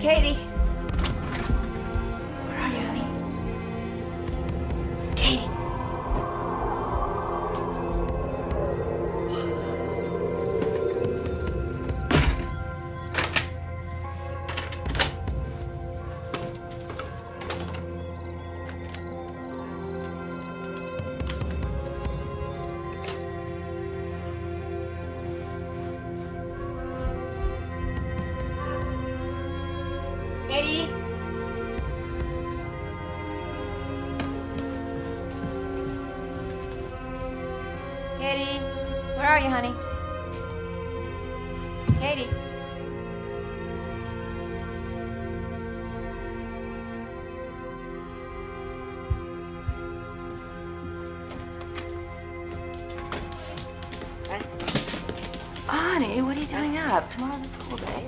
Katie. Where are you, honey? Katie. Katie? Katie? Where are you, honey? Katie? Honey, what are you doing up? Tomorrow's a school day.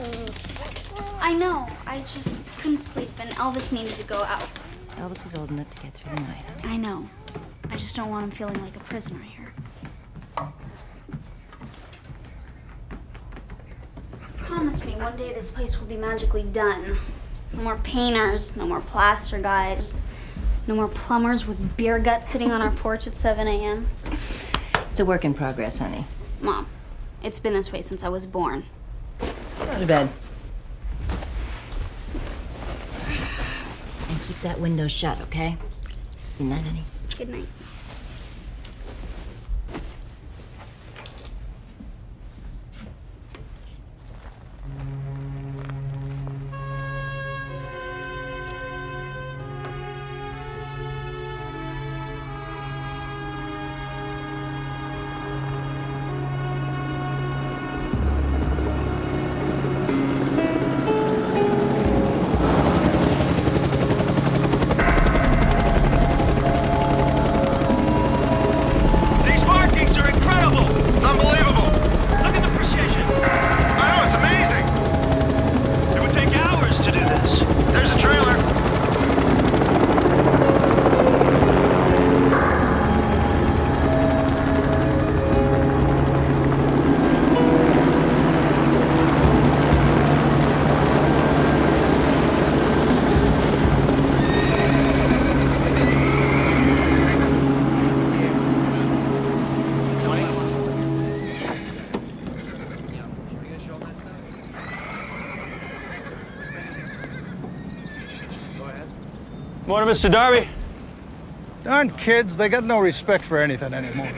I know. I just couldn't sleep, and Elvis needed to go out. Elvis is old enough to get through the night. I know. I just don't want him feeling like a prisoner here. Promise me one day this place will be magically done. No more painters, no more plaster guys, no more plumbers with beer guts sitting on our porch at 7 a.m. It's a work in progress, honey. Mom, it's been this way since I was born. Go to bed. And keep that window shut, okay? Good night, honey. Good night. Morning, Mr. Darby. Darn kids, they got no respect for anything anymore.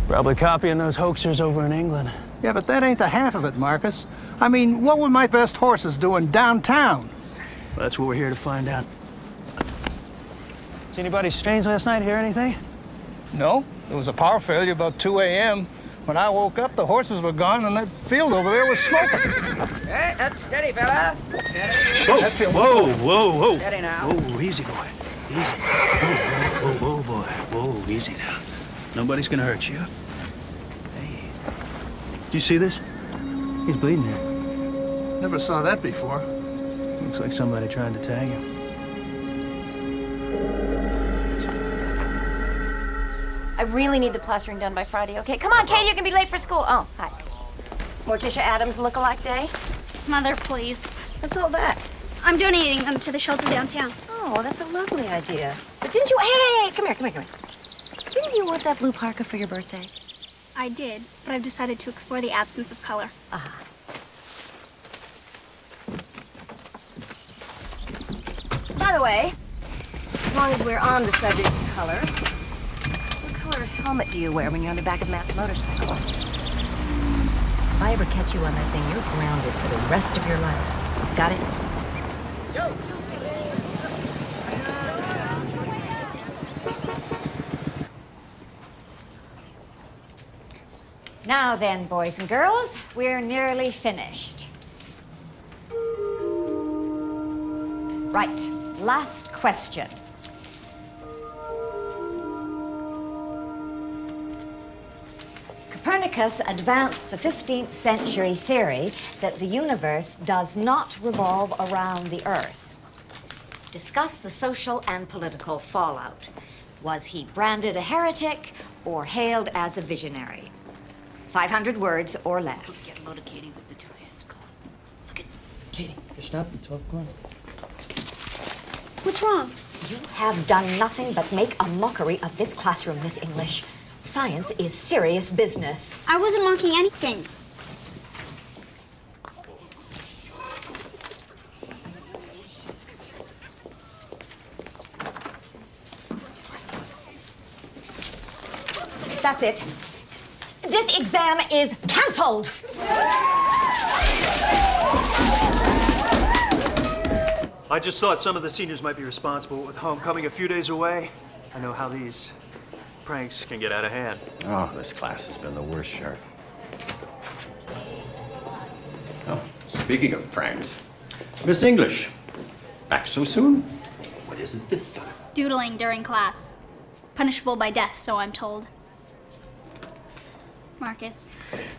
Probably copying those hoaxers over in England. Yeah, but that ain't the half of it, Marcus. I mean, what were my best horses doing downtown? Well, that's what we're here to find out. See anybody strange last night? Hear anything? No, there was a power failure about 2 a.m. When I woke up, the horses were gone and that field over there was smoking. Hey, that's steady, fella. Whoa, whoa, whoa, whoa. Steady now. Whoa, easy, boy. Easy. Whoa, whoa, boy. Whoa, easy now. Nobody's gonna hurt you. Hey. Do you see this? He's bleeding here. Never saw that before. Looks like somebody tried to tag him. I really need the plastering done by Friday, okay? Come on, Katie, you can be late for school. Oh, hi. Morticia Adams look-alike day? Mother, please. What's all that? I'm donating them to the shelter downtown. Oh, that's a lovely idea. But didn't you... Hey, come here. Didn't you want that blue parka for your birthday? I did, but I've decided to explore the absence of color. Ah. By the way, as long as we're on the subject of color, what color helmet do you wear when you're on the back of Matt's motorcycle? If I ever catch you on that thing, you're grounded for the rest of your life. Got it? Yo. Now then, boys and girls, we're nearly finished. Right, last question. Copernicus advanced the 15th century theory that the universe does not revolve around the Earth. Discuss the social and political fallout. Was he branded a heretic or hailed as a visionary? 500 words or less. Get a load of Katie with the two hands. Go on. Look at Katie, you're stopped at 12 o'clock. What's wrong? You have done nothing but make a mockery of this classroom, Miss English. Science is serious business. I wasn't mocking anything. That's it. This exam is canceled. I just thought some of the seniors might be responsible with homecoming a few days away. I know how these pranks can get out of hand. Oh, this class has been the worst, Sharp. Oh, speaking of pranks, Miss English, back so soon? What is it this time? Doodling during class. Punishable by death, so I'm told. Marcus,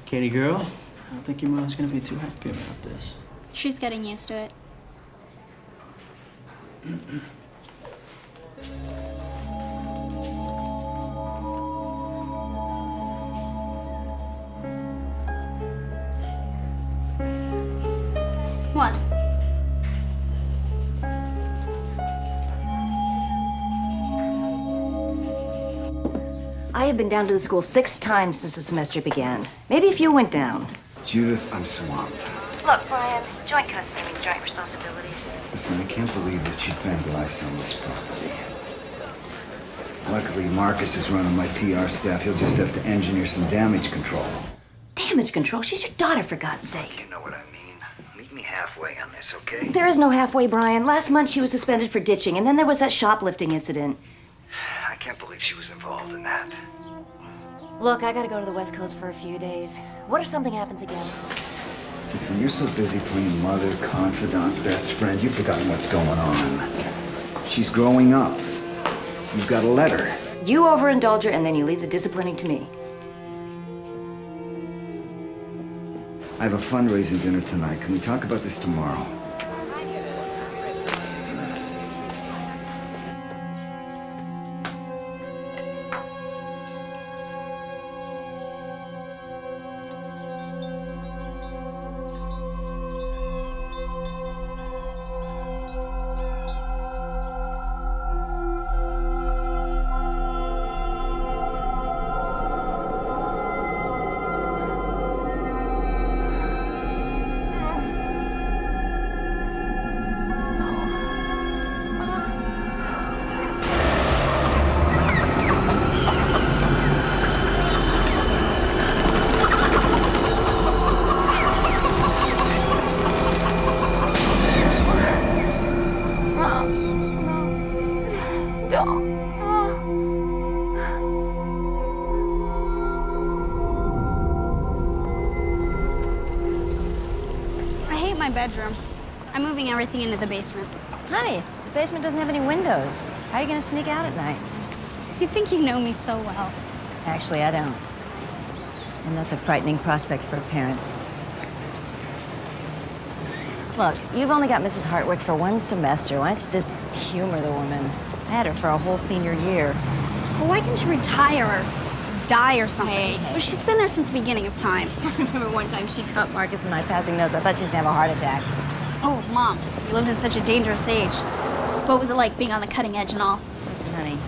Katie girl, I don't think your mom's gonna be too happy about this. she's getting used to it. What? I have been down to the school 6 times since the semester began. Maybe a few went down. Judith, I'm swamped. Look, Brian, joint custody means joint responsibility. Listen, I can't believe that you'd vandalize someone's property. Luckily, Marcus is running my PR staff. He'll just have to engineer some damage control. Damage control? She's your daughter, for God's sake. You know what I mean. Meet me halfway on this, okay? There is no halfway, Brian. Last month she was suspended for ditching, and then there was that shoplifting incident. I can't believe she was involved in that. Look, I gotta go to the West Coast for a few days. What if something happens again? Listen, you're so busy playing mother, confidant, best friend, you've forgotten what's going on. She's growing up. You've got to let her. You overindulge her, and then you leave the disciplining to me. I have a fundraising dinner tonight. Can we talk about this tomorrow? I hate my bedroom. I'm moving everything into the basement. Honey, the basement doesn't have any windows. How are you gonna sneak out at night? You think you know me so well. Actually, I don't. And that's a frightening prospect for a parent. Look, you've only got Mrs. Hartwick for 1 semester. Why don't you just humor the woman? I had her for a whole senior year. Well, why can't she retire or die or something? Hey. Well, she's been there since the beginning of time. I remember one time she caught Marcus and I passing notes. I thought she was gonna have a heart attack. Oh, Mom, you lived in such a dangerous age. What was it like being on the cutting edge and all? Listen, honey,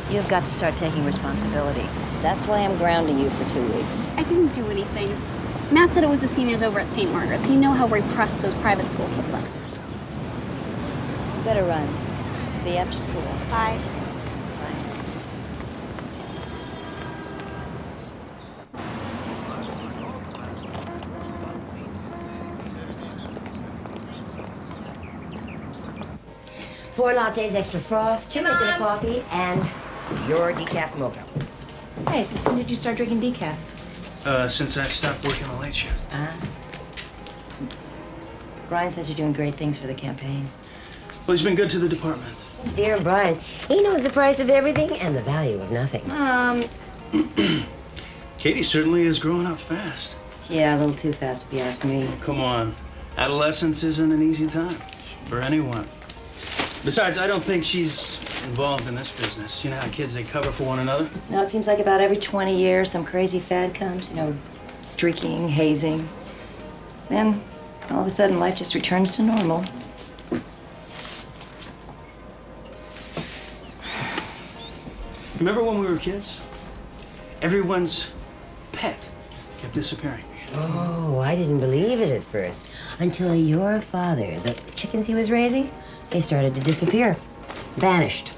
you've got to start taking responsibility. That's why I'm grounding you for 2 weeks. I didn't do anything. Matt said it was the seniors over at St. Margaret's. You know how repressed those private school kids are. You better run. See you after school. Bye. Four lattes, extra froth, 2 minute coffee, and your decaf mocha. Hey, since when did you start drinking decaf? Since I stopped working the late shift. Brian says you're doing great things for the campaign. Well, he's been good to the department. Dear Brian, he knows the price of everything and the value of nothing. Katie certainly is growing up fast. Yeah, a little too fast if you ask me. Come on. Adolescence isn't an easy time for anyone. Besides, I don't think she's involved in this business. You know how kids, they cover for one another? No, it seems like about every 20 years some crazy fad comes, you know, streaking, hazing. Then All of a sudden, life just returns to normal. Remember when we were kids? Everyone's pet kept disappearing. Oh, I didn't believe it at first. Until your father, the chickens he was raising, they started to disappear. Vanished.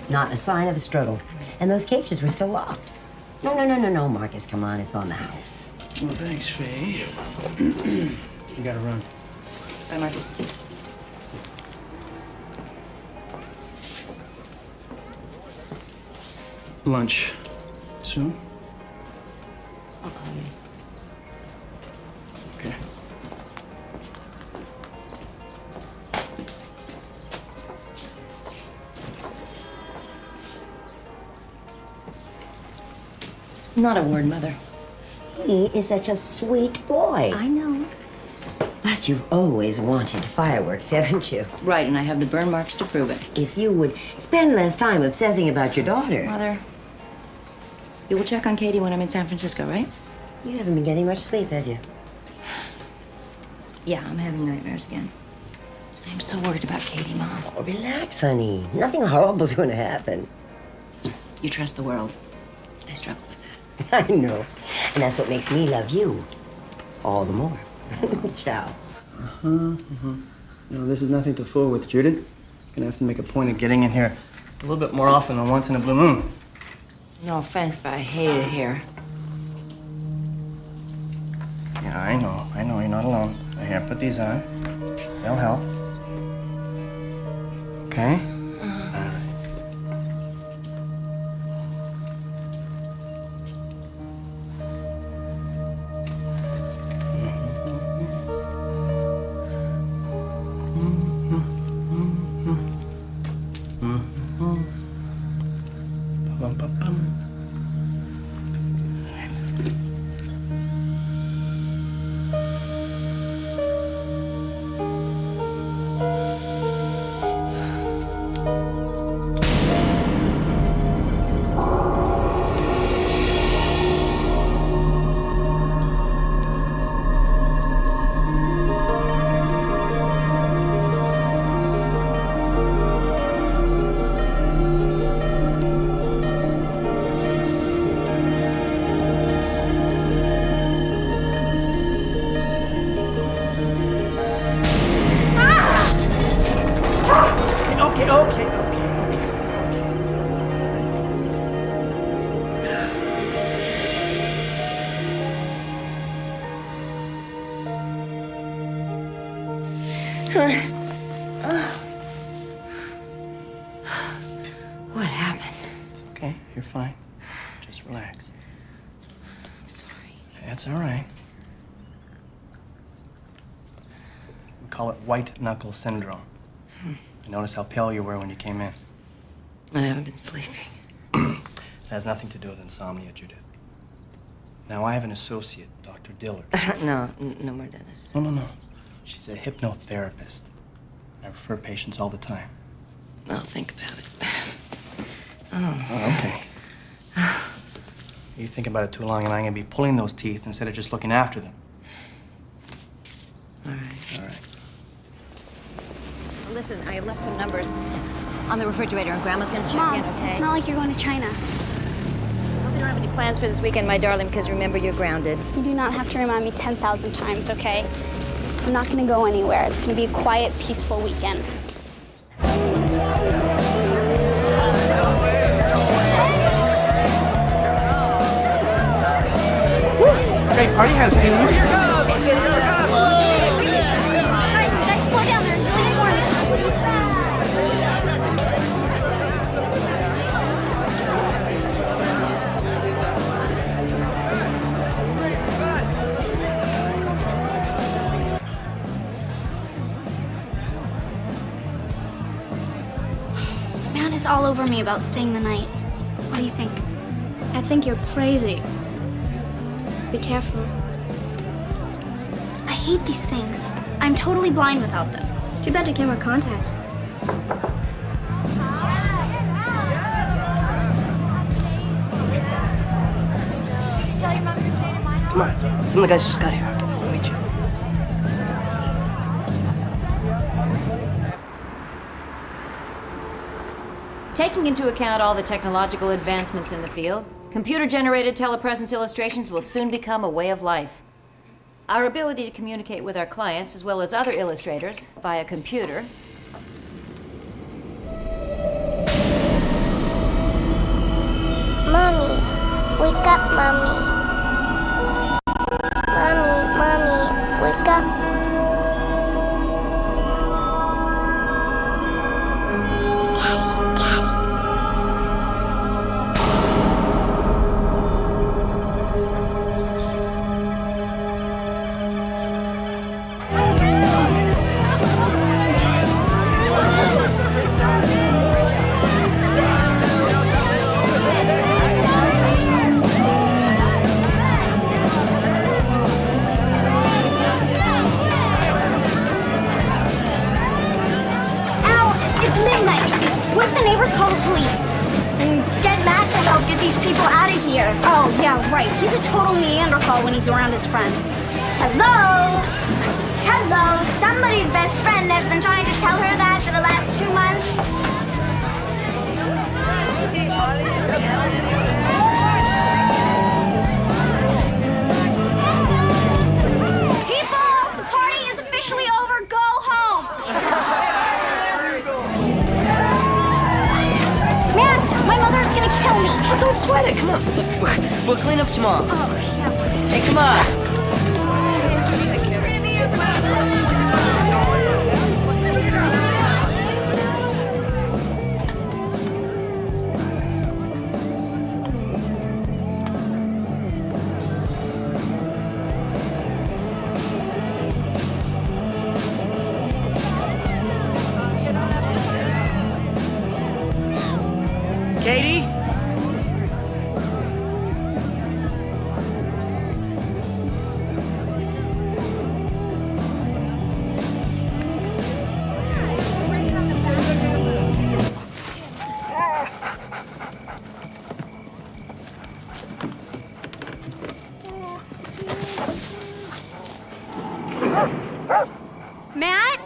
Not a sign of a struggle. And those cages were still locked. No, Marcus, come on, it's on the house. Well, thanks, Faye. You gotta run. Bye, Marcus. Lunch soon? I'll call you. Okay. Not a word, Mother. He is such a sweet boy. I know. But you've always wanted fireworks, haven't you? Right, and I have the burn marks to prove it. If you would spend less time obsessing about your daughter. Mother, you will check on Katie when I'm in San Francisco, right? You haven't been getting much sleep, have you? Yeah, I'm having nightmares again. I'm so worried about Katie, Mom. Oh, relax, honey. Nothing horrible's going to happen. You trust the world. I struggle with that. I know. And that's what makes me love you all the more. Ciao. No, this is nothing to fool with, Judith. Gonna have to make a point of getting in here a little bit more often than once in a blue moon. No offense, but I hate it here. Yeah, I know, you're not alone. Here, put these on. They'll help. Okay? Okay. What happened? It's okay, you're fine. Just relax. I'm sorry. That's all right. We call it white knuckle syndrome. I noticed how pale you were when you came in. I haven't been sleeping. It has nothing to do with insomnia, Judith. Now, I have an associate, Dr. Dillard. No more Dennis. No. She's a hypnotherapist. I refer patients all the time. I'll think about it. Oh, okay. You think about it too long, and I'm gonna be pulling those teeth instead of just looking after them. All right. All right. Listen, I left some numbers on the refrigerator, and Grandma's gonna check Mom, in, okay? it's not like you're going to China. I hope you don't have any plans for this weekend, my darling, because remember, you're grounded. You do not have to remind me 10,000 times, okay? I'm not going to go anywhere. It's going to be a quiet, peaceful weekend. Great party house, dude. Guys, slow down. There's a zillion more in the kitchen. Man is all over me about staying the night. What do you think? I think you're crazy. Be careful. I hate these things. I'm totally blind without them. Too bad you can't wear contacts. Come on. Some of the guys just got here. I'll meet you. Taking into account all the technological advancements in the field, computer-generated telepresence illustrations will soon become a way of life. Our ability to communicate with our clients, as well as other illustrators, via computer, Mommy, wake up, Mommy. Mommy, wake up. What if the neighbors call the police? And get Matt to help get these people out of here. Oh, yeah, right. He's a total Neanderthal when he's around his friends. Hello? Hello? Somebody's best friend has been trying to tell her that for the last 2 months. People, the party is officially over. Go home. Matt, my mother's gonna kill me. Oh, don't sweat it. Come on. Look, we'll clean up tomorrow. Oh, yeah. Hey, come on. Katie? Matt?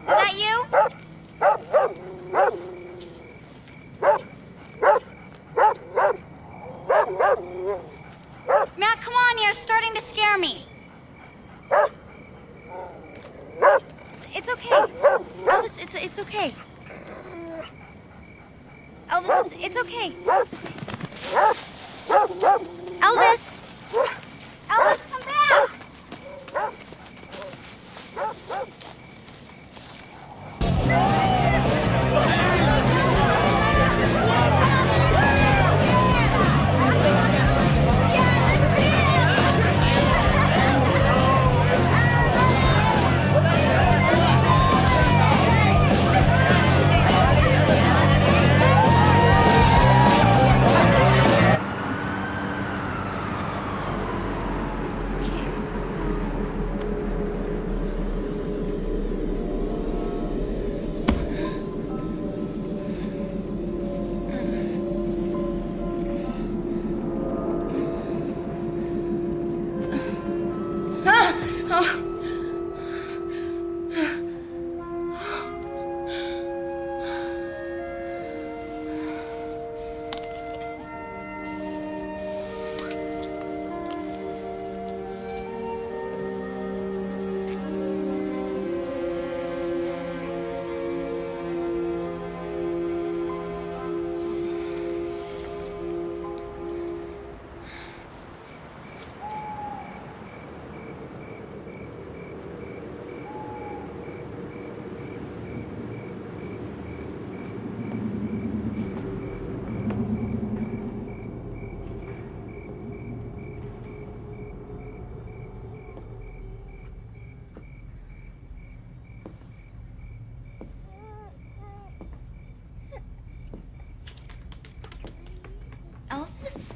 Is that you? Matt, come on, you're starting to scare me. It's okay. Elvis, it's okay. Elvis, it's okay. It's okay. Elvis! Elvis, come back! Elvis?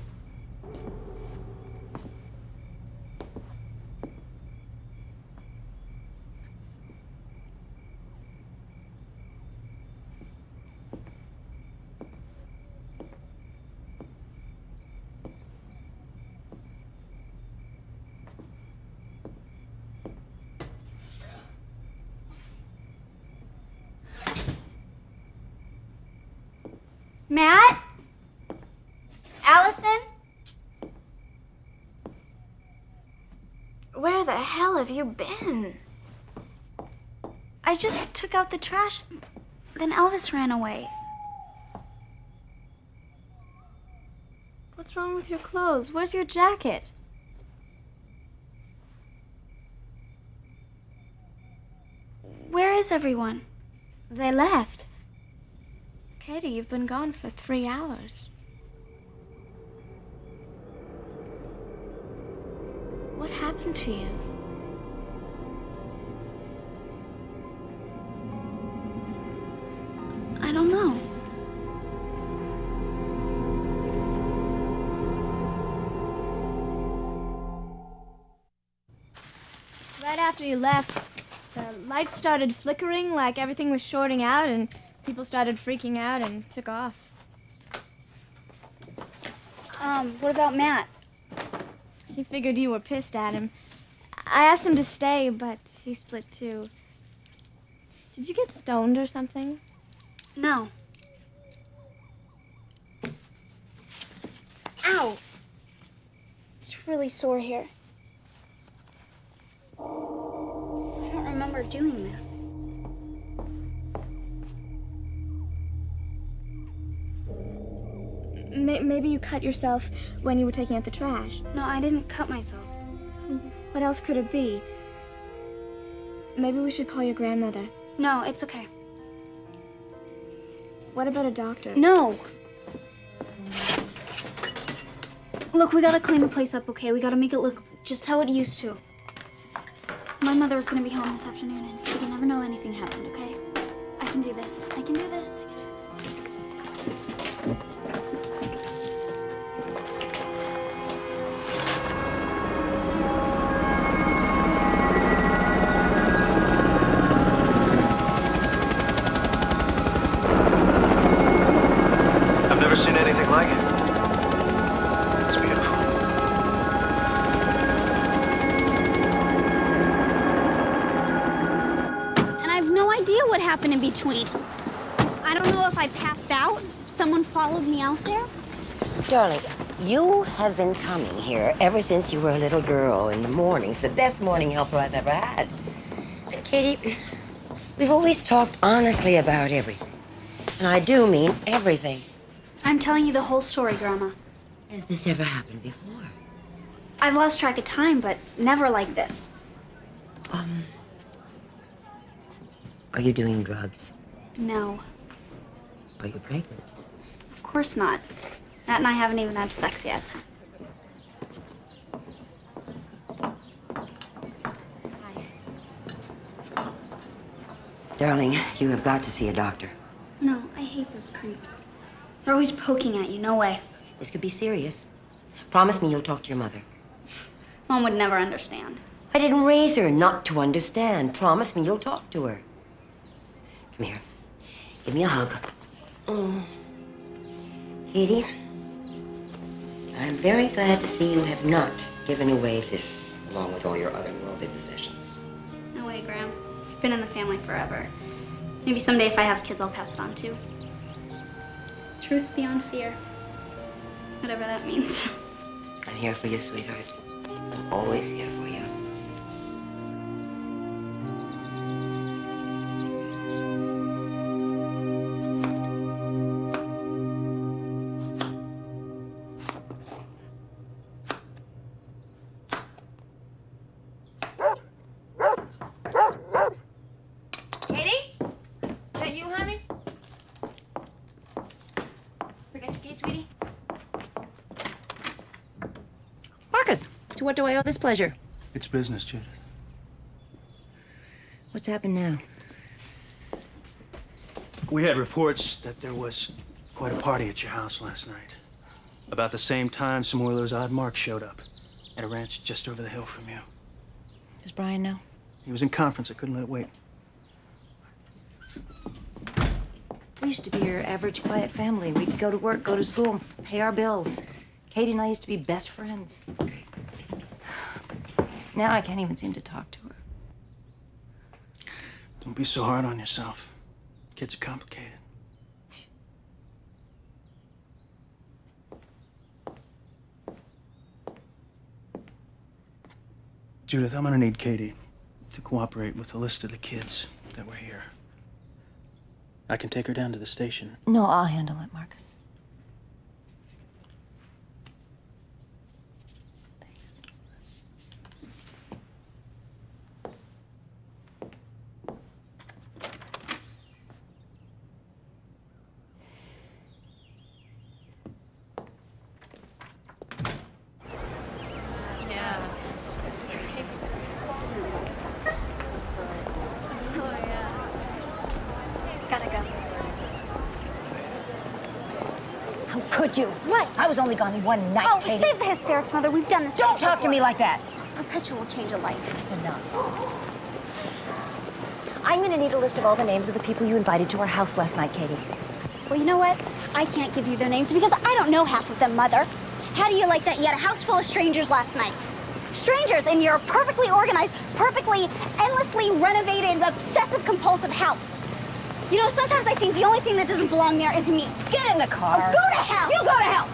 Where the hell have you been? I just took out the trash, then Elvis ran away. What's wrong with your clothes? Where's your jacket? Where is everyone? They left. Katie, you've been gone for 3 hours. What happened to you? I don't know. Right after you left, the lights started flickering like everything was shorting out, and people started freaking out and took off. What about Matt? He figured you were pissed at him. I asked him to stay, but he split too. Did you get stoned or something? No. Ow! It's really sore here. I don't remember doing this. Maybe you cut yourself when you were taking out the trash. No, I didn't cut myself. What else could it be? Maybe we should call your grandmother. No, it's okay. What about a doctor? No! Look, we gotta clean the place up, okay? We gotta make it look just how it used to. My mother was gonna be home this afternoon, and we can never know anything happened, okay? I can do this. I can do this. I've never seen anything like it. It's beautiful. And I have no idea what happened in between. I don't know if I passed out, if someone followed me out there. Darling, you have been coming here ever since you were a little girl in the mornings, the best morning helper I've ever had. And Katie, we've always talked honestly about everything. And I do mean everything. I'm telling you the whole story, Grandma. Has this ever happened before? I've lost track of time, but never like this. Are you doing drugs? No, Are you pregnant? of course not. Matt and I haven't even had sex yet. Darling, you have got to see a doctor. No, I hate those creeps. They're always poking at you. No way. This could be serious. Promise me you'll talk to your mother. Mom would never understand. I didn't raise her not to understand. Promise me you'll talk to her. Come here. Give me a hug. Katie, I'm very glad to see you have not given away this, along with all your other worldly possessions. No way, Graham. It's been in the family forever. Maybe someday if I have kids, I'll pass it on too. Truth beyond fear. Whatever that means. I'm here for you, sweetheart. I'm always here for you. Katie? Is that you, honey? Forget your key, sweetie? Marcus, to what do I owe this pleasure? It's business, Judith. What's happened now? We had reports that there was quite a party at your house last night. About the same time, some more of those odd marks showed up at a ranch just over the hill from you. Does Brian know? He was in conference. I couldn't let it wait. We used to be your average quiet family. We could go to work, go to school, pay our bills. Katie and I used to be best friends. Now I can't even seem to talk to her. Don't be so hard on yourself. Kids are complicated. Judith, I'm gonna need Katie to cooperate with the list of the kids that were here. I can take her down to the station. No, I'll handle it, Marcus. Gotta go. How could you? What? I was only gone one night, Oh, Katie. save the hysterics, Mother. We've done this. Don't talk to me like that. Perpetual change of life. That's enough. I'm gonna need a list of all the names of the people you invited to our house last night, Katie. Well, you know what? I can't give you their names because I don't know half of them, Mother. How do you like that? You had a house full of strangers last night. Strangers in your perfectly organized, perfectly, endlessly renovated, obsessive-compulsive house. You know, sometimes I think the only thing that doesn't belong there is me. Get in the car. Oh, go to hell! You go to hell!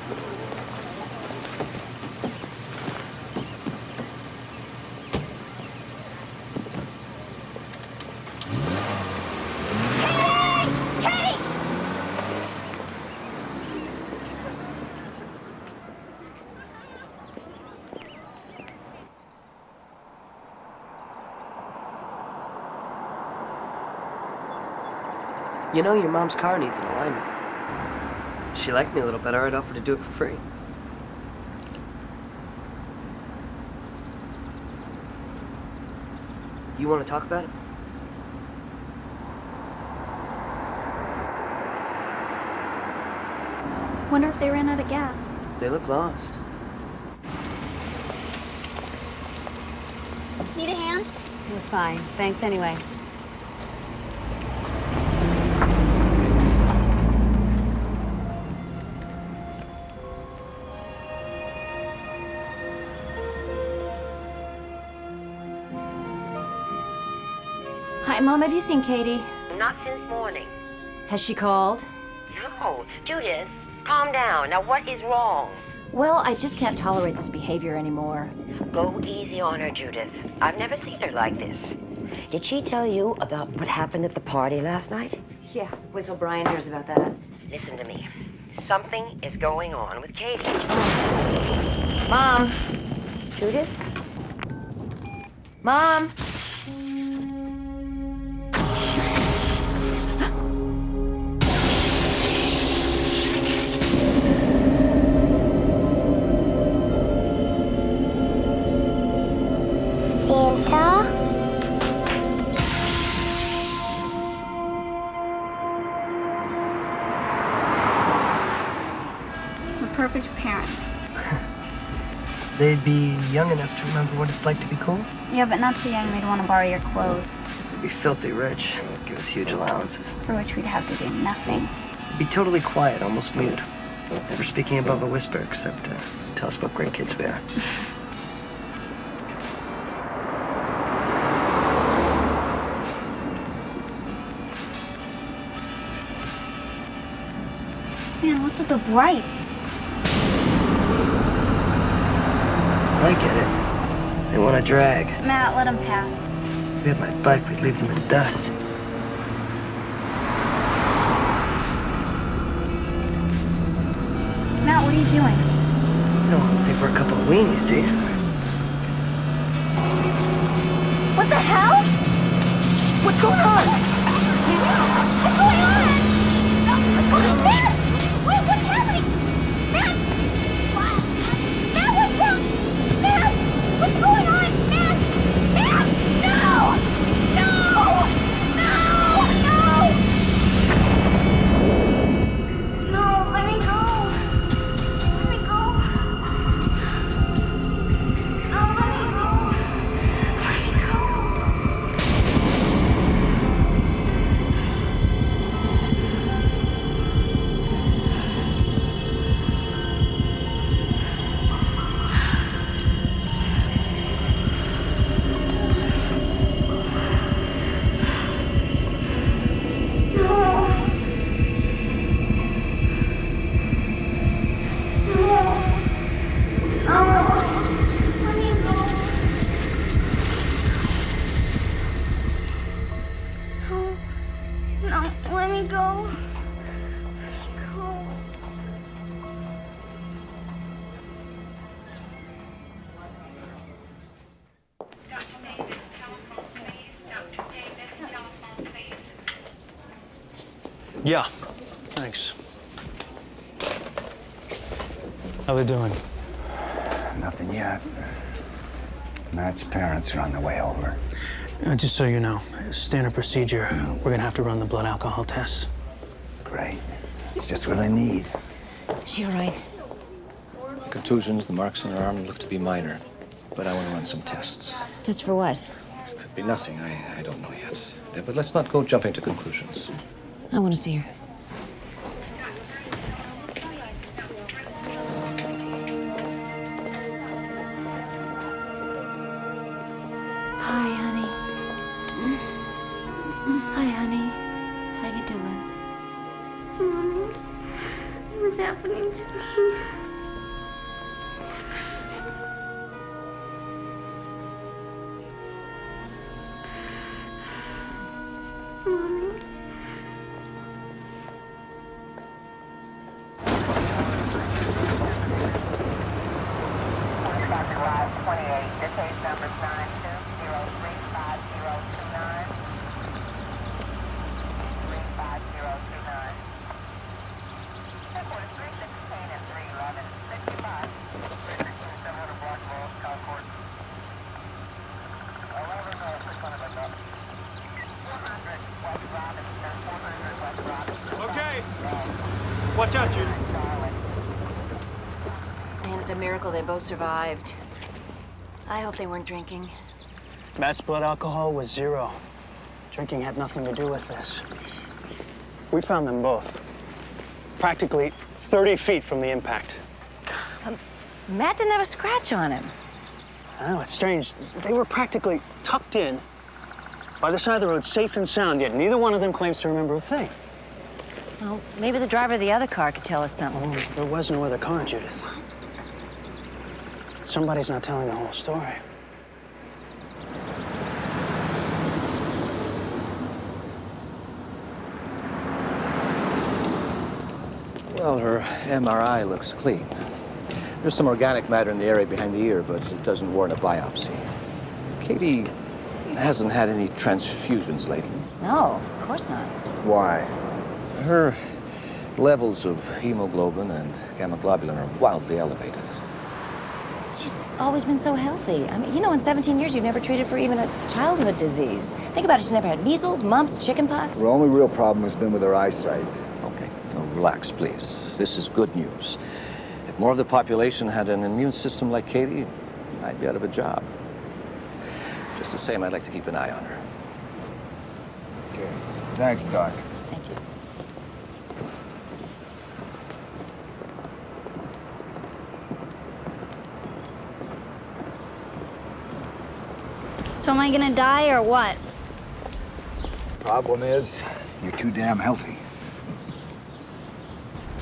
You know your mom's car needs an alignment. If she liked me a little better, I'd offer to do it for free. You want to talk about it? Wonder if they ran out of gas. They look lost. Need a hand? You're fine. Thanks anyway. Hi, Mom. Have you seen Katie? Not since morning. Has she called? No. Judith, calm down. Now, what is wrong? Well, I just can't tolerate this behavior anymore. Go easy on her, Judith. I've never seen her like this. Did she tell you about what happened at the party last night? Yeah, wait till Brian hears about that. Listen to me. Something is going on with Katie. Mom! Judith? Mom! Santa? We're perfect parents. They'd be young enough to remember what it's like to be cool. Yeah, but not so young they'd want to borrow your clothes, They'd be filthy rich. Give us huge allowances. for which we'd have to do nothing. They'd be totally quiet, almost mute. Never speaking above a whisper except to tell us what great kids we are. Man, what's with the brights? I get it. They want to drag. Matt, let him pass. If we had my bike, we'd leave them in dust. Matt, what are you doing? You don't think we're a couple of weenies, do you? What the hell? What's going on? What's going on? Matt! Wait, what's happening? Matt! Matt, what's wrong? Matt! What's going on? Matt! Matt! No! No! No! No! No, let me go. Let me go. No, let me go. Let me go. Yeah, thanks. How they doing? Nothing yet. Matt's parents are on their way over. Just so you know, standard procedure, we're gonna have to run the blood alcohol tests. Great. It's just what I need. Is she all right? Contusions, the marks on her arm look to be minor, but I want to run some tests. Just for what? Could be nothing, I don't know yet. But let's not go jumping to conclusions. I want to see her. Hi, honey. Hi, honey. How you doing? Mommy, what's happening to me? Mommy. Okay. Watch out, Judy. Man, it's a miracle they both survived. I hope they weren't drinking. Matt's blood alcohol was 0. Drinking had nothing to do with this. We found them both. Practically 30 feet from the impact. Matt didn't have a scratch on him. I know, it's strange. They were practically tucked in by the side of the road, safe and sound, yet neither one of them claims to remember a thing. Well, maybe the driver of the other car could tell us something. Oh, there was no other car, Judith. Somebody's not telling the whole story. Well, her MRI looks clean. There's some organic matter in the area behind the ear, but it doesn't warrant a biopsy. Katie hasn't had any transfusions lately. No, of course not. Why? Her levels of hemoglobin and gamma globulin are wildly elevated. She's always been so healthy. I mean, you know, in 17 years, you've never treated for even a childhood disease. Think about it. She's never had measles, mumps, chickenpox. Her only real problem has been with her eyesight. Okay, now relax, please. This is good news. If more of the population had an immune system like Katie, I'd be out of a job. Just the same, I'd like to keep an eye on her. Okay. Thanks, Doc. Thank you. So am I gonna die or what? Problem is, you're too damn healthy.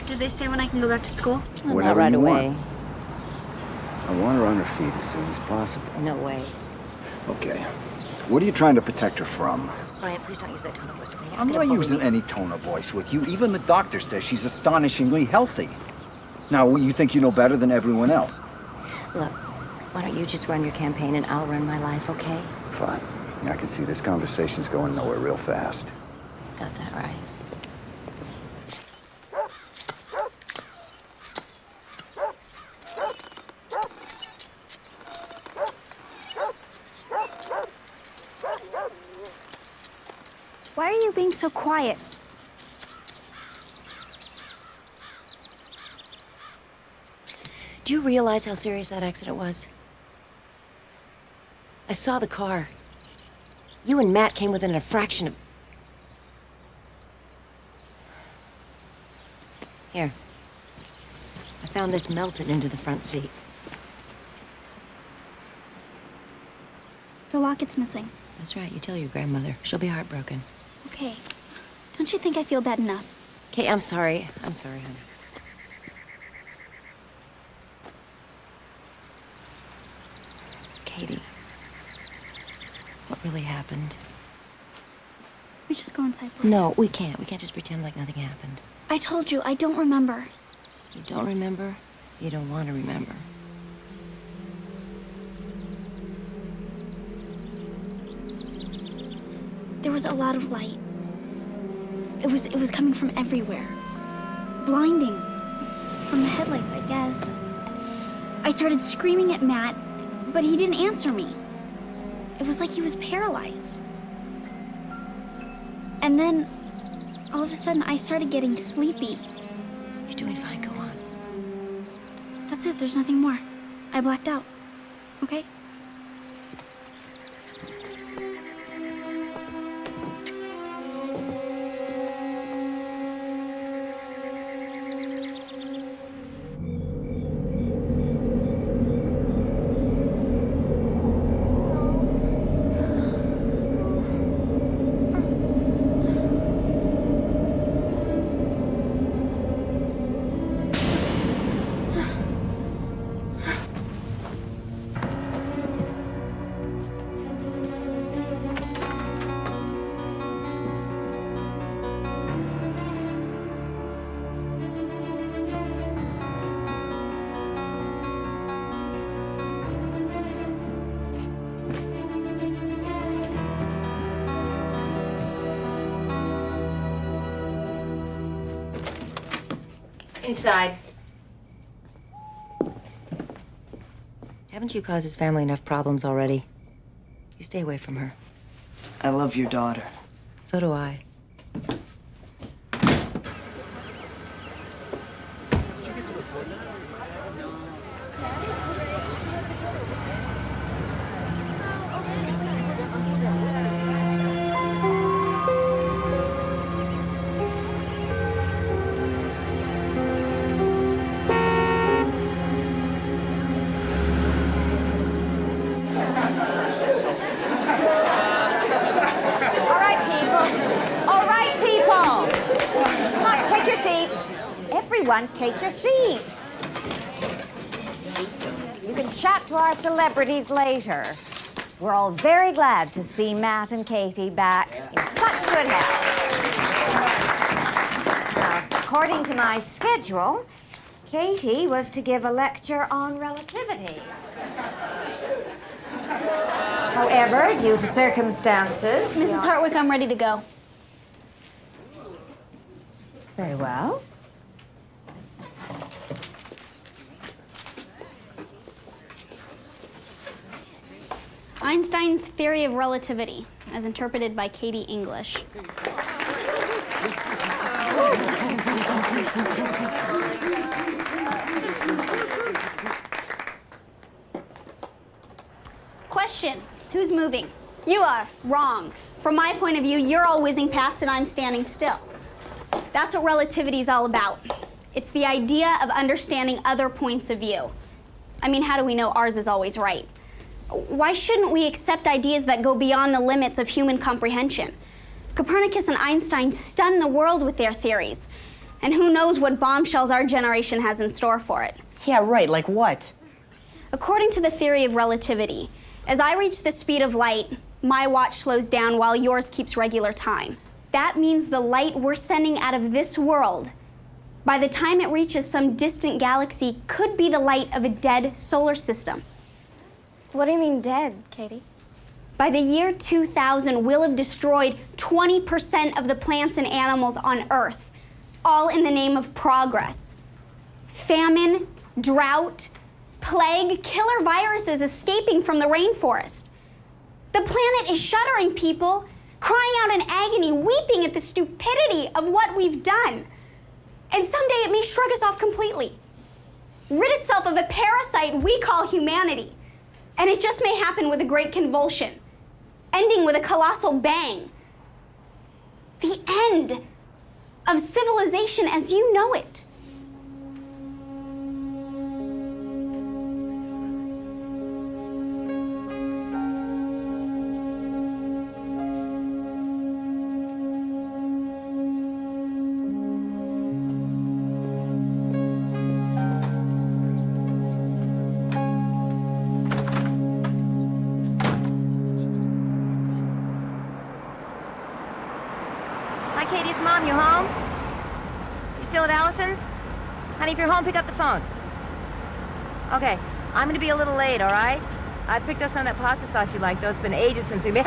Did they say when I can go back to school? Well, not Whenever right you away. want. I want her on her feet as soon as possible. No way. Okay. What are you trying to protect her from? Brian, please don't use that tone of voice with me. I'm not using any tone of voice with you. Even the doctor says she's astonishingly healthy. Now, you think you know better than everyone else? Look, why don't you just run your campaign and I'll run my life, okay? Fine. Yeah, I can see this conversation's going nowhere real fast. Got that right. Why are you being so quiet? Do you realize how serious that accident was? I saw the car. You and Matt came within a fraction of... Here. I found this melted into the front seat. The locket's missing. That's right, you tell your grandmother. She'll be heartbroken. Okay. Don't you think I feel bad enough? Kate, I'm sorry. I'm sorry, honey. Katie, what really happened? We just go inside, please. No, we can't. We can't just pretend like nothing happened. I told you, I don't remember. You don't remember? You don't want to remember. There was a lot of light. It was coming from everywhere. Blinding. From the headlights, I guess. I started screaming at Matt, but he didn't answer me. It was like he was paralyzed. And then, all of a sudden, I started getting sleepy. You're doing fine, go on. That's it, there's nothing more. I blacked out. Okay? Inside. Haven't you caused his family enough problems already? You stay away from her. I love your daughter. So do I. Everyone, take your seats. You can chat to our celebrities later. We're all very glad to see Matt and Katie back in such good health. Now, according to my schedule, Katie was to give a lecture on relativity. However, due to circumstances... Mrs. Hartwick, I'm ready to go. Very well. Einstein's theory of relativity, as interpreted by Katie English. Question, who's moving? You are. Wrong. From my point of view, you're all whizzing past and I'm standing still. That's what relativity is all about. It's the idea of understanding other points of view. I mean, how do we know ours is always right? Why shouldn't we accept ideas that go beyond the limits of human comprehension? Copernicus and Einstein stunned the world with their theories. And who knows what bombshells our generation has in store for it. Yeah, right, like what? According to the theory of relativity, as I reach the speed of light, my watch slows down while yours keeps regular time. That means the light we're sending out of this world, by the time it reaches some distant galaxy, could be the light of a dead solar system. What do you mean dead, Katie? By the year 2000, we'll have destroyed 20% of the plants and animals on Earth, all in the name of progress. Famine, drought, plague, killer viruses escaping from the rainforest. The planet is shuddering, people, crying out in agony, weeping at the stupidity of what we've done. And someday it may shrug us off completely, rid itself of a parasite we call humanity. And it just may happen with a great convulsion, ending with a colossal bang. The end of civilization as you know it. Katie's mom, you home? You still at Allison's? Honey, if you're home, pick up the phone. Okay, I'm gonna be a little late, all right? I picked up some of that pasta sauce you like, though. It's been ages since we made...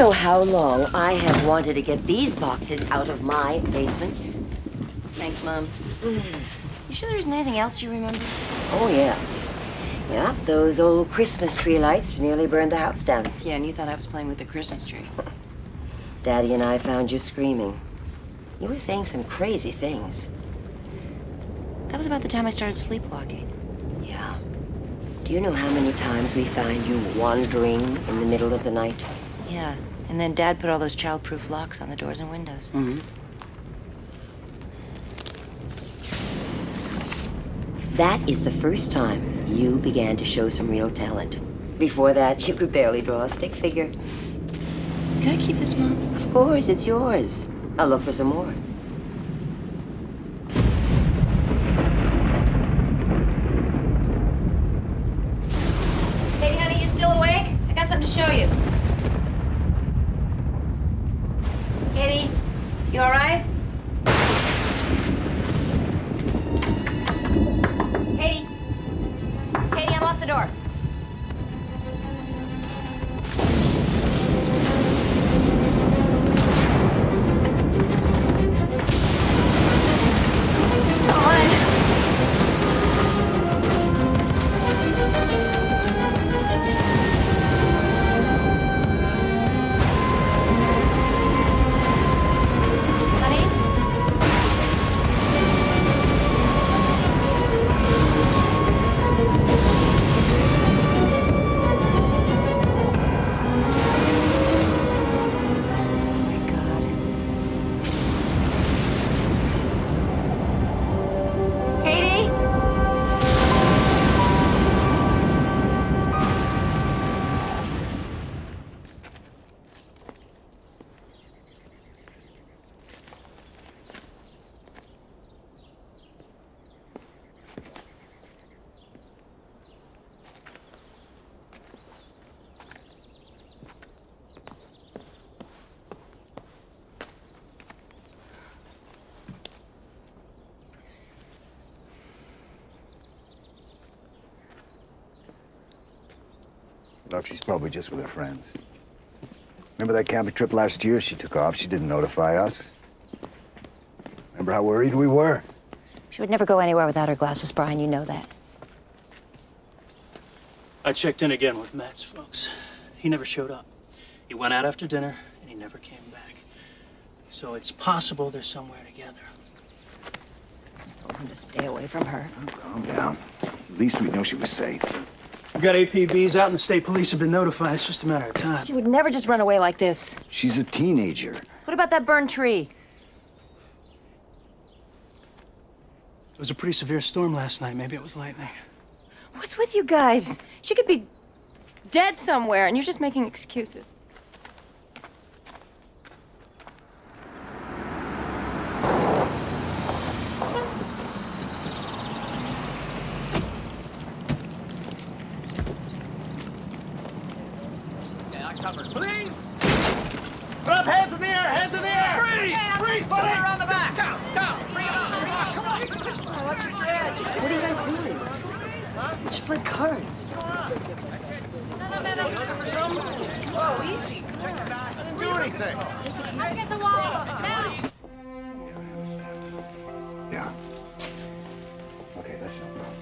know how long I have wanted to get these boxes out of my basement? Thanks, Mom. You sure there isn't anything else you remember? Oh, yeah. Yeah, those old Christmas tree lights nearly burned the house down. Yeah, and you thought I was playing with the Christmas tree. Daddy and I found you screaming. You were saying some crazy things. That was about the time I started sleepwalking. Yeah. Do you know how many times we find you wandering in the middle of the night? Yeah, and then Dad put all those child-proof locks on the doors and windows. Mm-hmm. That is the first time you began to show some real talent. Before that, you could barely draw a stick figure. Can I keep this, Mom? Of course, it's yours. I'll look for some more. Hey, honey, you still awake? I got something to show you. Katie, you all right? Katie? Katie, unlock the door. Look, she's probably just with her friends. Remember that camping trip last year? She took off. She didn't notify us. Remember how worried we were? She would never go anywhere without her glasses, Brian. You know that. I checked in again with Matt's folks. He never showed up. He went out after dinner, and he never came back. So it's possible they're somewhere together. I told him to stay away from her. Calm down. At least we know she was safe. We've got APBs out, and the state police have been notified. It's just a matter of time. She would never just run away like this. She's a teenager. What about that burned tree? It was a pretty severe storm last night. Maybe it was lightning. What's with you guys? She could be dead somewhere, and you're just making excuses. Please! Put up, hands in the air, hands in the air! Freeze! Freeze, buddy! Put her on the back! Down! Bring it on! Come on! What are you guys doing? We just played cards. Whoa, easy. I didn't do anything. Against the wall! Now! Yeah. Okay, that's no problem.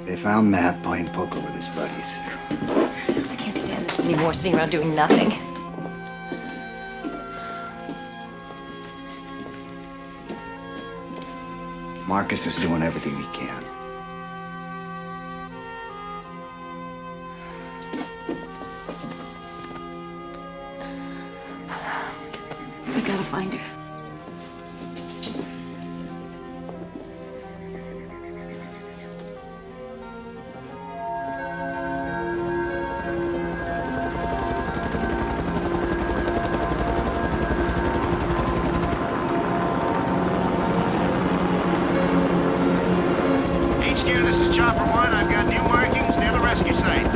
They found Matt playing poker with his buddies. I can't stand this anymore, sitting around doing nothing. Marcus is doing everything he can. We gotta find her. This is Chopper 1. I've got new markings near the rescue site.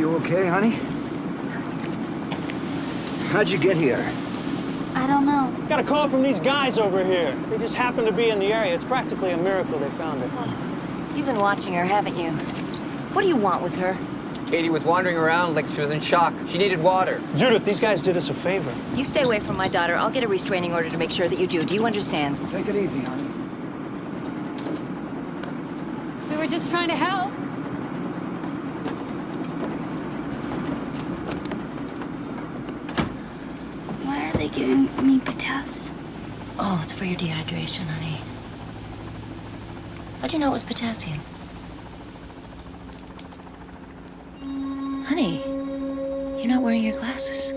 you okay, honey? How'd you get here? I don't know. Got a call from these guys over here. They just happened to be in the area. It's practically a miracle they found her. You've been watching her, haven't you? What do you want with her? Katie was wandering around like she was in shock. She needed water. Judith, these guys did us a favor. You stay away from my daughter. I'll get a restraining order to make sure that you do. Do you understand? Take it easy, honey. We were just trying to help. Why are they giving me potassium? Oh, it's for your dehydration, honey. How'd you know it was potassium? Honey, you're not wearing your glasses.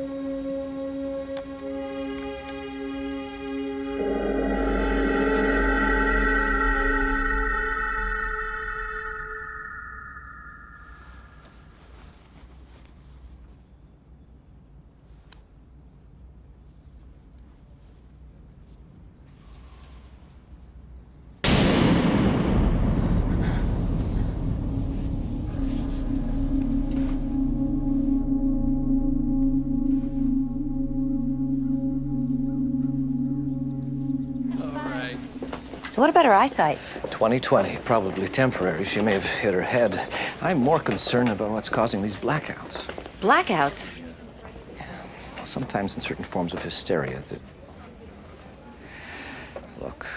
So what about her eyesight? 20/20, probably temporary. She may have hit her head. I'm more concerned about what's causing these blackouts. Blackouts? Sometimes in certain forms of hysteria that... Look,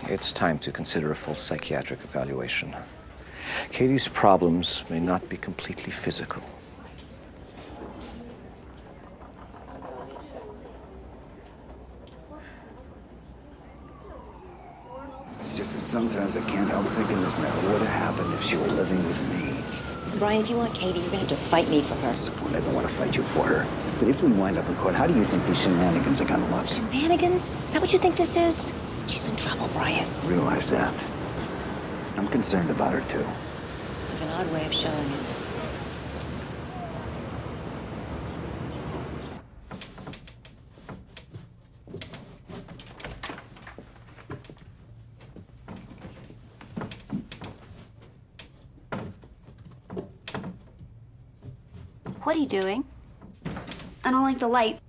it's time to consider a full psychiatric evaluation. Katie's problems may not be completely physical. It's just that sometimes I can't help thinking this never would have happened if she were living with me. Brian, if you want Katie, you're gonna have to fight me for her. That's the point. I don't want to fight you for her. But if we wind up in court, how do you think these shenanigans are gonna look? Shenanigans? Is that what you think this is? She's in trouble, Brian. Realize that. I'm concerned about her, too. You have an odd way of showing it. What are you doing? I don't like the light.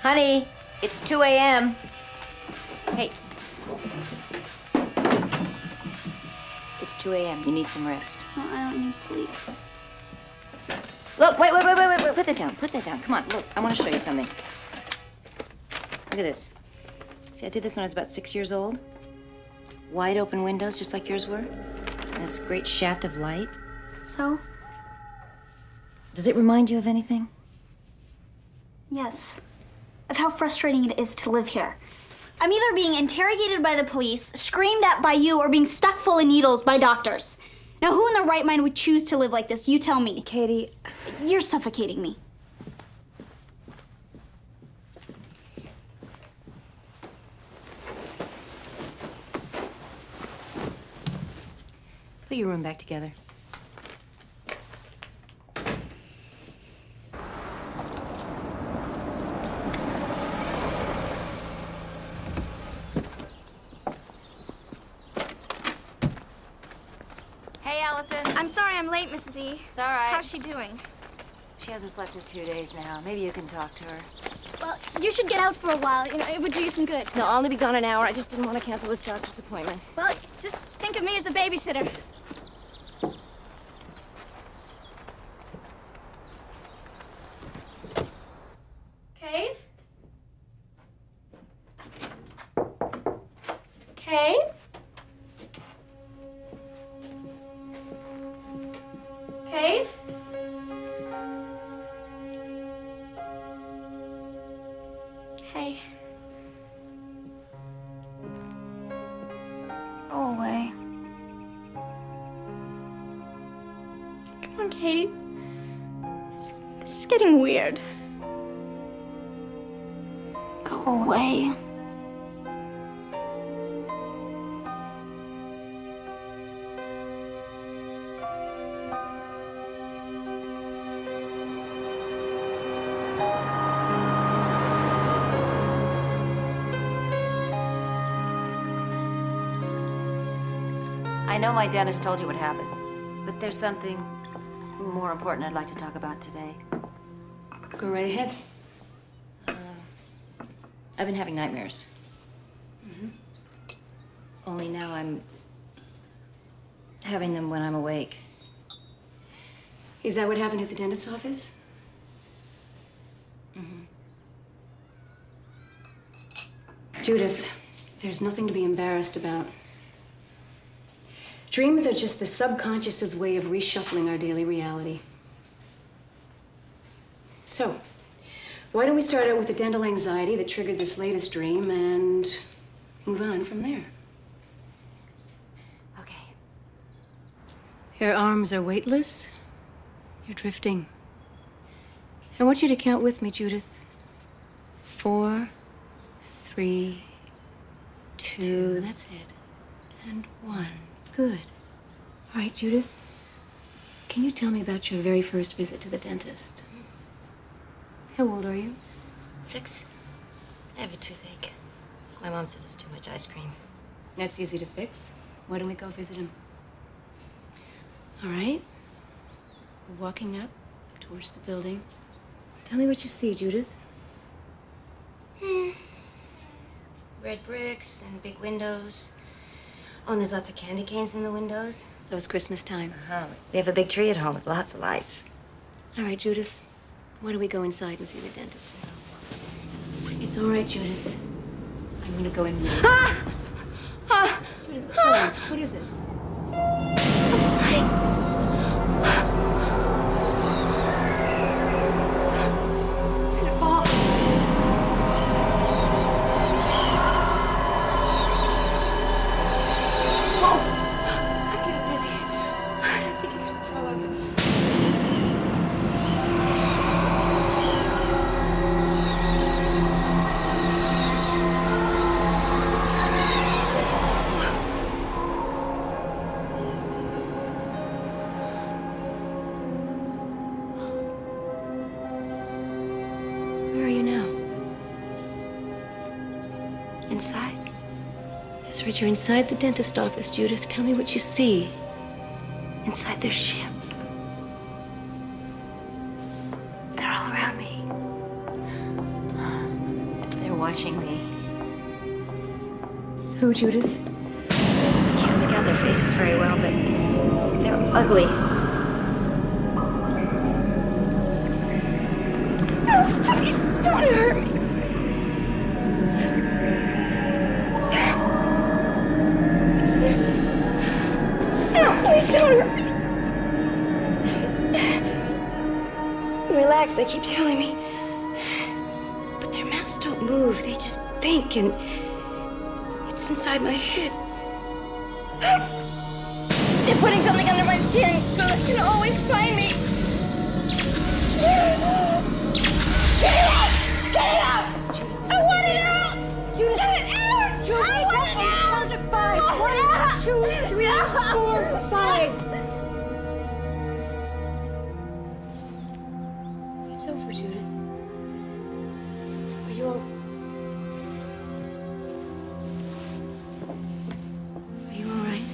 Honey, it's 2 a.m. Hey. It's 2 a.m. You need some rest. No, I don't need sleep. Look, wait. Put that down. Put that down. Come on, look. I want to show you something. Look at this. See, I did this when I was about 6 years old. Wide open windows, just like yours were. And this great shaft of light. So? Does it remind you of anything? Yes. Of how frustrating it is to live here. I'm either being interrogated by the police, screamed at by you, or being stuck full of needles by doctors. Now, who in their right mind would choose to live like this? You tell me. Katie. You're suffocating me. Put your room back together. Hey, Allison. I'm sorry I'm late, Mrs. E. It's all right. How's she doing? She hasn't slept in 2 days now. Maybe you can talk to her. Well, you should get out for a while. You know, it would do you some good. No, I'll only be gone an hour. I just didn't want to cancel this doctor's appointment. Well, just think of me as the babysitter. Kate? Kate? Kate? Hey. Go away. Katie, this is getting weird. Go away. I know my dentist told you what happened, but there's something more important I'd like to talk about today. Go right ahead. I've been having nightmares. Only now I'm having them when I'm awake. Is that what happened at the dentist's office? Judith, there's nothing to be embarrassed about. Dreams are just the subconscious's way of reshuffling our daily reality. So, why don't we start out with the dental anxiety that triggered this latest dream and move on from there? Okay. Your arms are weightless. You're drifting. I want you to count with me, Judith. 4, 3, 2, that's it. And 1. Good. All right, Judith. Can you tell me about your very first visit to the dentist? How old are you? 6. I have a toothache. My mom says it's too much ice cream. That's easy to fix. Why don't we go visit him? All right. We're walking up towards the building. Tell me what you see, Judith. Red bricks and big windows. Oh, and there's lots of candy canes in the windows. So it's Christmas time. We have a big tree at home with lots of lights. All right, Judith. Why don't we go inside and see the dentist? It's all right, Judith. I'm gonna go in with you. Judith, what's wrong? What is it? I'm flying. I'm gonna fall. I'm getting dizzy. I think I'm gonna throw up. Where are you now? Inside? That's right, you're inside the dentist office, Judith. Tell me what you see. Inside their ship. They're all around me. They're watching me. Who, Judith? I can't make out their faces very well, but they're ugly. No, please don't hurt me. No, please don't hurt me. Relax, they keep telling me. But their mouths don't move. They just think, and it's inside my head. They're putting something under my skin so they can always find me. Get it out! Get it out! I want it out! Judith, get it out! Judith, I want it out! 1, 2, 3, 4, 5. It's over, Judith. Are you all... Are you all right?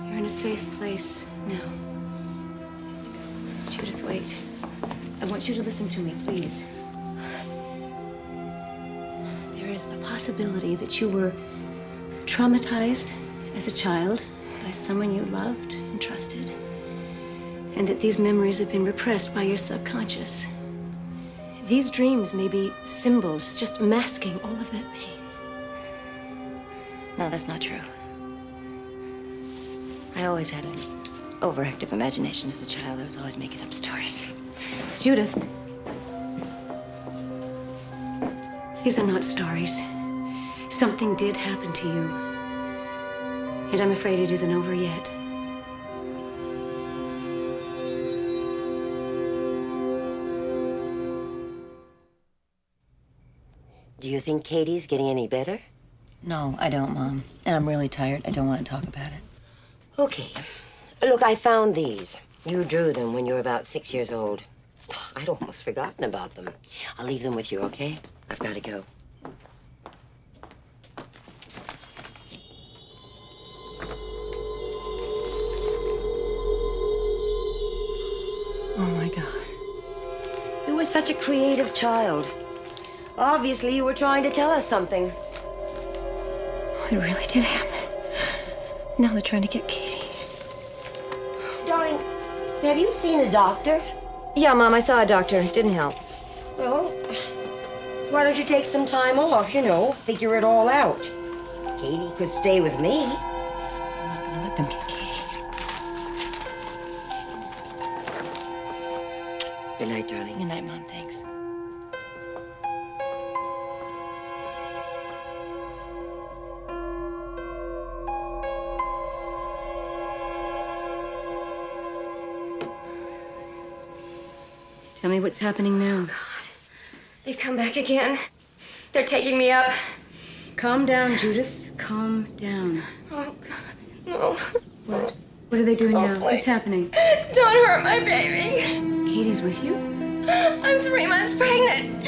You're in a safe place now. Judith, wait. I want you to listen to me, please. There is a possibility that you were traumatized as a child by someone you loved and trusted, and that these memories have been repressed by your subconscious. These dreams may be symbols just masking all of that pain. No, that's not true. I always had an overactive imagination as a child. I was always making up stories. Judith, these are not stories. Something did happen to you, and I'm afraid it isn't over yet. Do you think Katie's getting any better? No, I don't, Mom. And I'm really tired. I don't want to talk about it. Okay. Look, I found these. You drew them when you were about 6 years old. I'd almost forgotten about them. I'll leave them with you, okay? I've got to go. Oh, my God. You were such a creative child. Obviously, you were trying to tell us something. It really did happen. Now they're trying to get Katie. Darling, have you seen a doctor? Yeah, Mom, I saw a doctor. It didn't help. Well, why don't you take some time off, you know, figure it all out? Katie could stay with me. I'm not gonna let them get Katie. Good night, darling. Good night, Mom. Thanks. Tell me what's happening now. They've come back again. They're taking me up. Calm down, Judith. Calm down. Oh, God, no. What are they doing now? Please. What's happening? Don't hurt my baby. Katie's with you? I'm 3 months pregnant.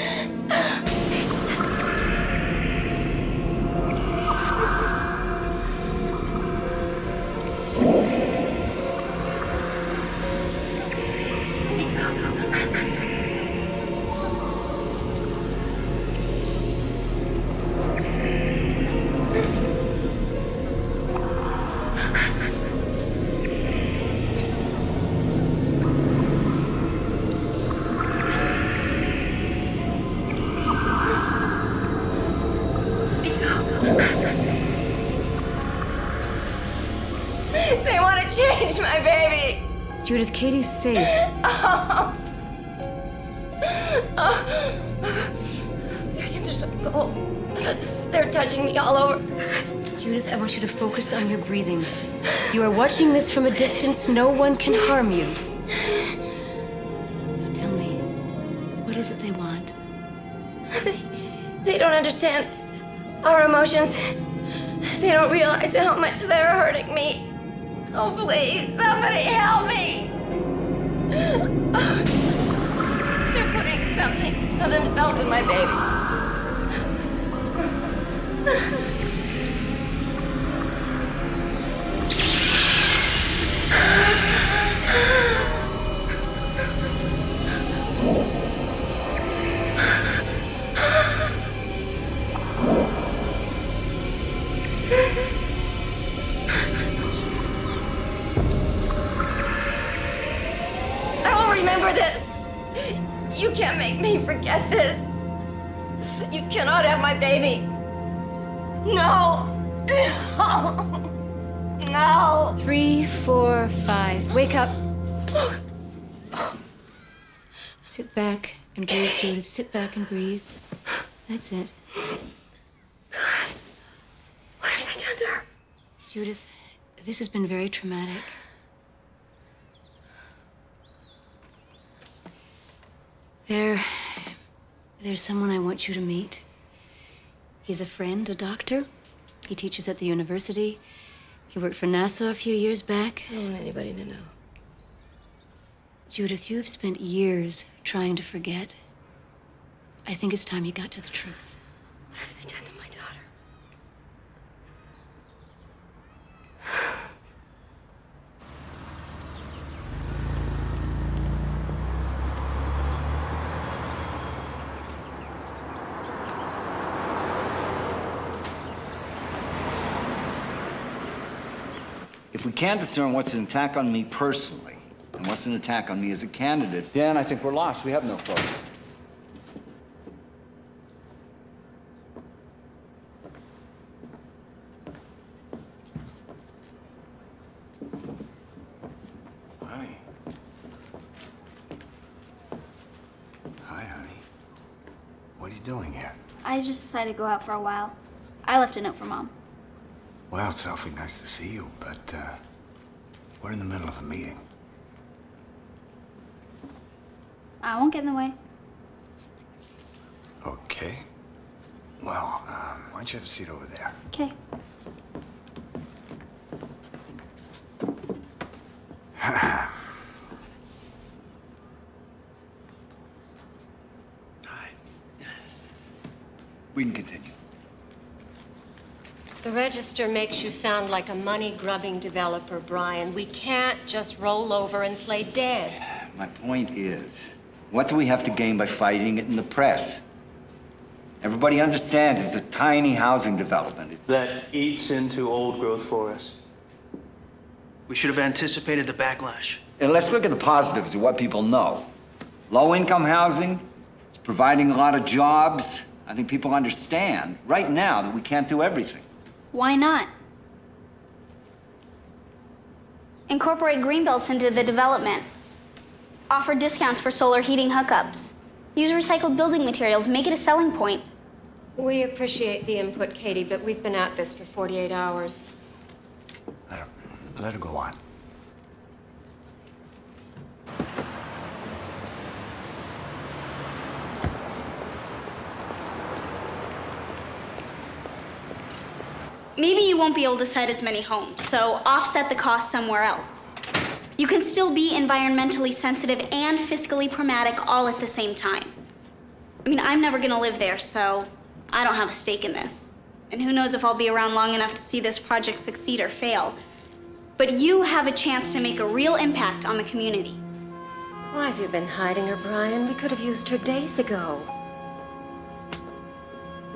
They want to change my baby. Judith, Katie's safe. Oh. Their hands are so cold. They're touching me all over. Judith, I want you to focus on your breathing. You are watching this from a distance. No one can harm you. Tell me, what is it they want? They don't understand our emotions. They don't realize how much they're hurting me. Oh, please, somebody help me. They're putting something of themselves in my baby. I will remember this. You can't make me forget this. You cannot have my baby. No. No. 3, 4, 5. Wake up. Sit back and breathe, Judith. Sit back and breathe. That's it. God, what have they done to her? Judith, this has been very traumatic. There's someone I want you to meet. He's a friend, a doctor. He teaches at the university. He worked for NASA a few years back. I don't want anybody to know. Judith, you have spent years trying to forget. I think it's time you got to the truth. What have they done to my daughter? If we can't discern what's an attack on me personally and what's an attack on me as a candidate, then I think we're lost. We have no focus. Honey. Hi, honey. What are you doing here? I just decided to go out for a while. I left a note for Mom. Well, it's awfully nice to see you, but we're in the middle of a meeting. I won't get in the way. Okay. Well, why don't you have a seat over there? Okay. We can continue. The register makes you sound like a money-grubbing developer, Brian. We can't just roll over and play dead. My point is, what do we have to gain by fighting it in the press? Everybody understands it's a tiny housing development. That eats into old-growth forests. We should have anticipated the backlash. And let's look at the positives of what people know. Low-income housing, it's providing a lot of jobs. I think people understand right now that we can't do everything. Why not? Incorporate greenbelts into the development. Offer discounts for solar heating hookups. Use recycled building materials. Make it a selling point. We appreciate the input, Katie, but we've been at this for 48 hours. Let her go on. Maybe you won't be able to site as many homes, so offset the cost somewhere else. You can still be environmentally sensitive and fiscally pragmatic all at the same time. I mean, I'm never gonna live there, so I don't have a stake in this. And who knows if I'll be around long enough to see this project succeed or fail. But you have a chance to make a real impact on the community. Why have you been hiding her, Brian? We could have used her days ago.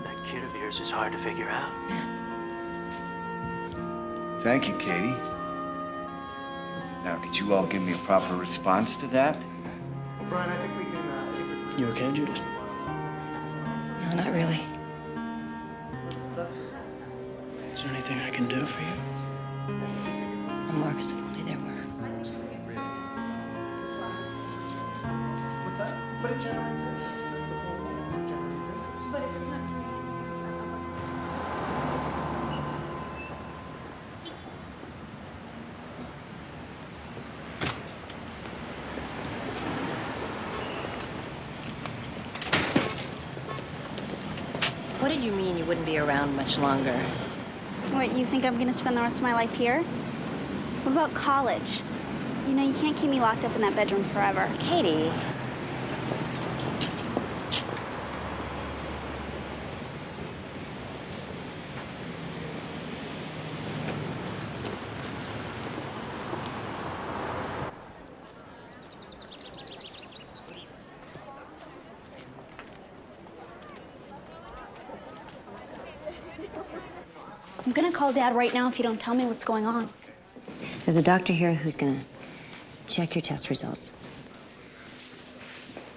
That kid of yours is hard to figure out. Thank you, Katie. Now, could you all give me a proper response to that? Brian, I think we can, You okay, Judith? No, not really. Is there anything I can do for you? Oh, Marcus, if only there were. What's that? But it generates interest. That's the whole point. It generates interest. But if it's not What did you mean you wouldn't be around much longer? What, you think I'm gonna spend the rest of my life here? What about college? You know, you can't keep me locked up in that bedroom forever. Katie. I'm gonna call Dad right now if you don't tell me what's going on. There's a doctor here who's gonna check your test results.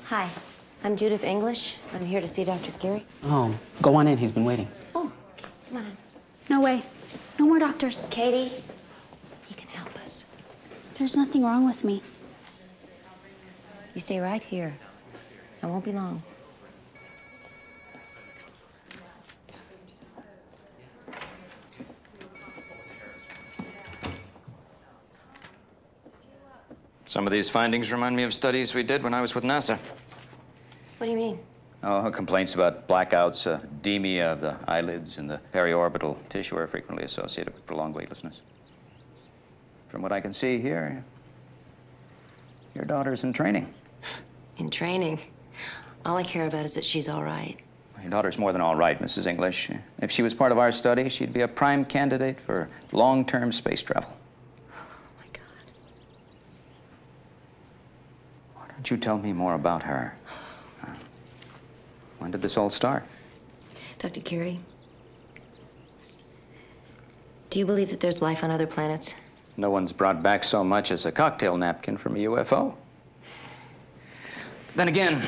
Hi, I'm Judith English. I'm here to see Dr. Geary. Oh, go on in. He's been waiting. Oh, okay. Come on in. No way. No more doctors. Katie, he can help us. There's nothing wrong with me. You stay right here. I won't be long. Some of these findings remind me of studies we did when I was with NASA. What do you mean? Oh, complaints about blackouts, edema of the eyelids, and the periorbital tissue are frequently associated with prolonged weightlessness. From what I can see here, your daughter's in training. In training. All I care about is that she's all right. Your daughter's more than all right, Mrs. English. If she was part of our study, she'd be a prime candidate for long-term space travel. Why don't you tell me more about her? When did this all start? Dr. Geary, do you believe that there's life on other planets? No one's brought back so much as a cocktail napkin from a UFO. Then again,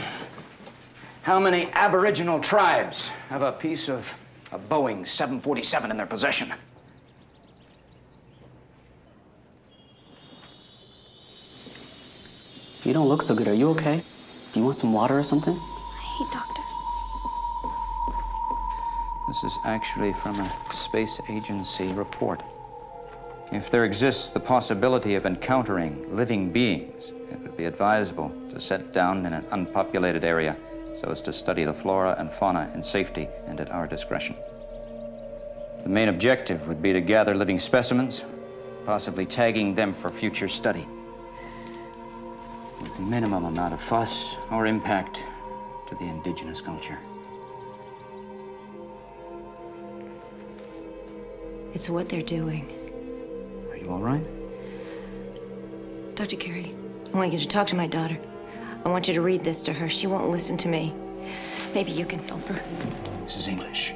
how many Aboriginal tribes have a piece of a Boeing 747 in their possession? You don't look so good. Are you okay? Do you want some water or something? I hate doctors. This is actually from a space agency report. If there exists the possibility of encountering living beings, it would be advisable to set down in an unpopulated area so as to study the flora and fauna in safety and at our discretion. The main objective would be to gather living specimens, possibly tagging them for future study, with the minimum amount of fuss or impact to the indigenous culture. It's what they're doing. Are you all right? Dr. Carey, I want you to talk to my daughter. I want you to read this to her. She won't listen to me. Maybe you can help her. Mrs. English,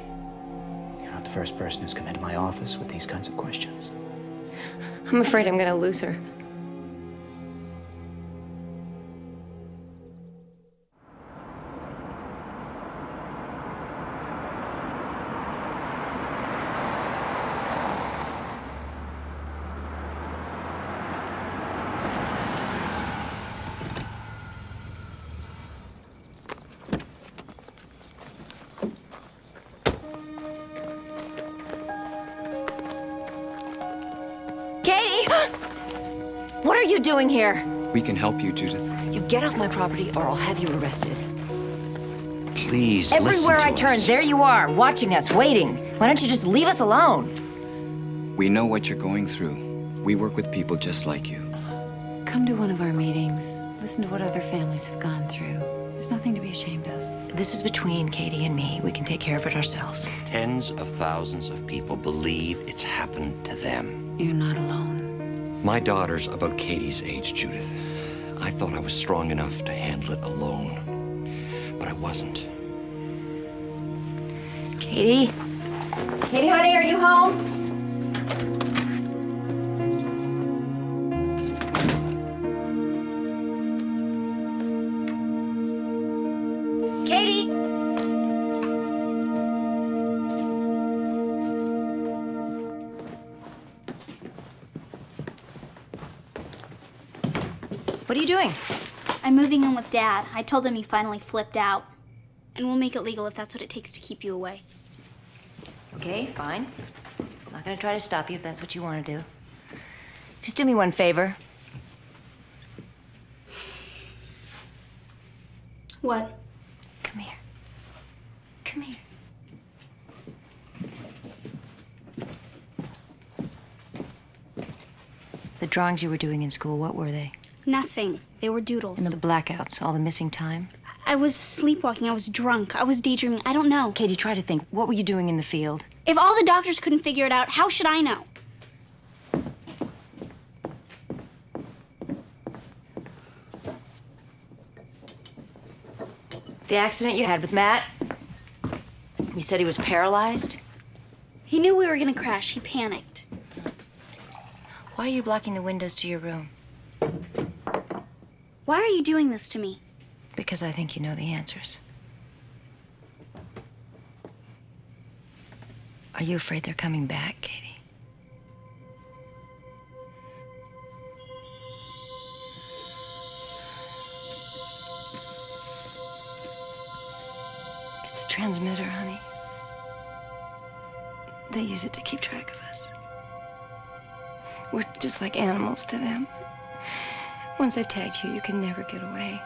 you're not the first person who's come into my office with these kinds of questions. I'm afraid I'm gonna lose her. Katie! What are you doing here? We can help you, Judith. You get off my property or I'll have you arrested. Please, Everywhere I listen to turn, us. there you are, watching us, waiting. Why don't you just leave us alone? We know what you're going through. We work with people just like you. Come to one of our meetings. Listen to what other families have gone through. There's nothing to be ashamed of. This is between Katie and me. We can take care of it ourselves. Tens of thousands of people believe it's happened to them. You're not alone. My daughter's about Katie's age, Judith. I thought I was strong enough to handle it alone, but I wasn't. Katie? Katie, honey, are you home? Katie? What are you doing? I'm moving in with Dad. I told him he finally flipped out. And we'll make it legal if that's what it takes to keep you away. Okay, fine. I'm not gonna try to stop you if that's what you want to do. Just do me one favor. What? Come here. Come here. The drawings you were doing in school, what were they? Nothing. They were doodles. And the blackouts, all the missing time? I was sleepwalking. I was drunk. I was daydreaming. I don't know. Katie, try to think. What were you doing in the field? If all the doctors couldn't figure it out, how should I know? The accident you had with Matt? You said he was paralyzed? He knew we were gonna crash. He panicked. Why are you blocking the windows to your room? Why are you doing this to me? Because I think you know the answers. Are you afraid they're coming back, Katie? It's a transmitter, honey. They use it to keep track of us. We're just like animals to them. Once they've tagged you, you can never get away.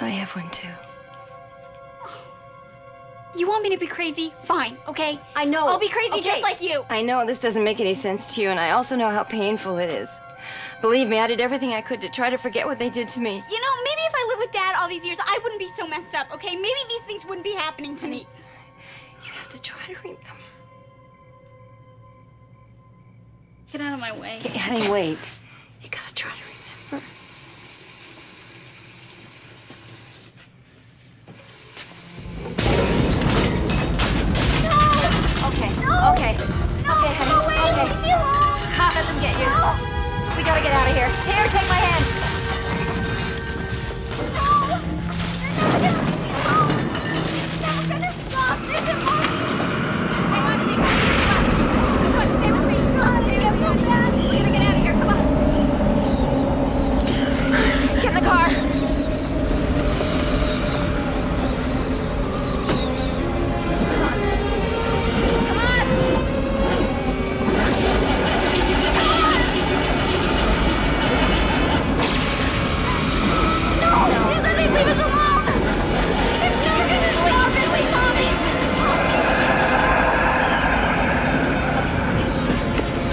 I have one too. You want me to be crazy? Fine, okay? I know. I'll be crazy Okay. just like you. I know this doesn't make any sense to you, and I also know how painful it is. Believe me, I did everything I could to try to forget what they did to me. You know, maybe if I lived with Dad all these years, I wouldn't be so messed up, okay? Maybe these things wouldn't be happening to me. You have to try to remember. Get out of my way. Honey, wait. You gotta try to remember. Okay, okay, honey, okay. Can't let them get you. We gotta get out of here. Here, take my hand. Never gonna stop this. It won't. Hang on to me, honey. Come on, stay with me. Come on, stay with me. We're gonna get out of here. Come on.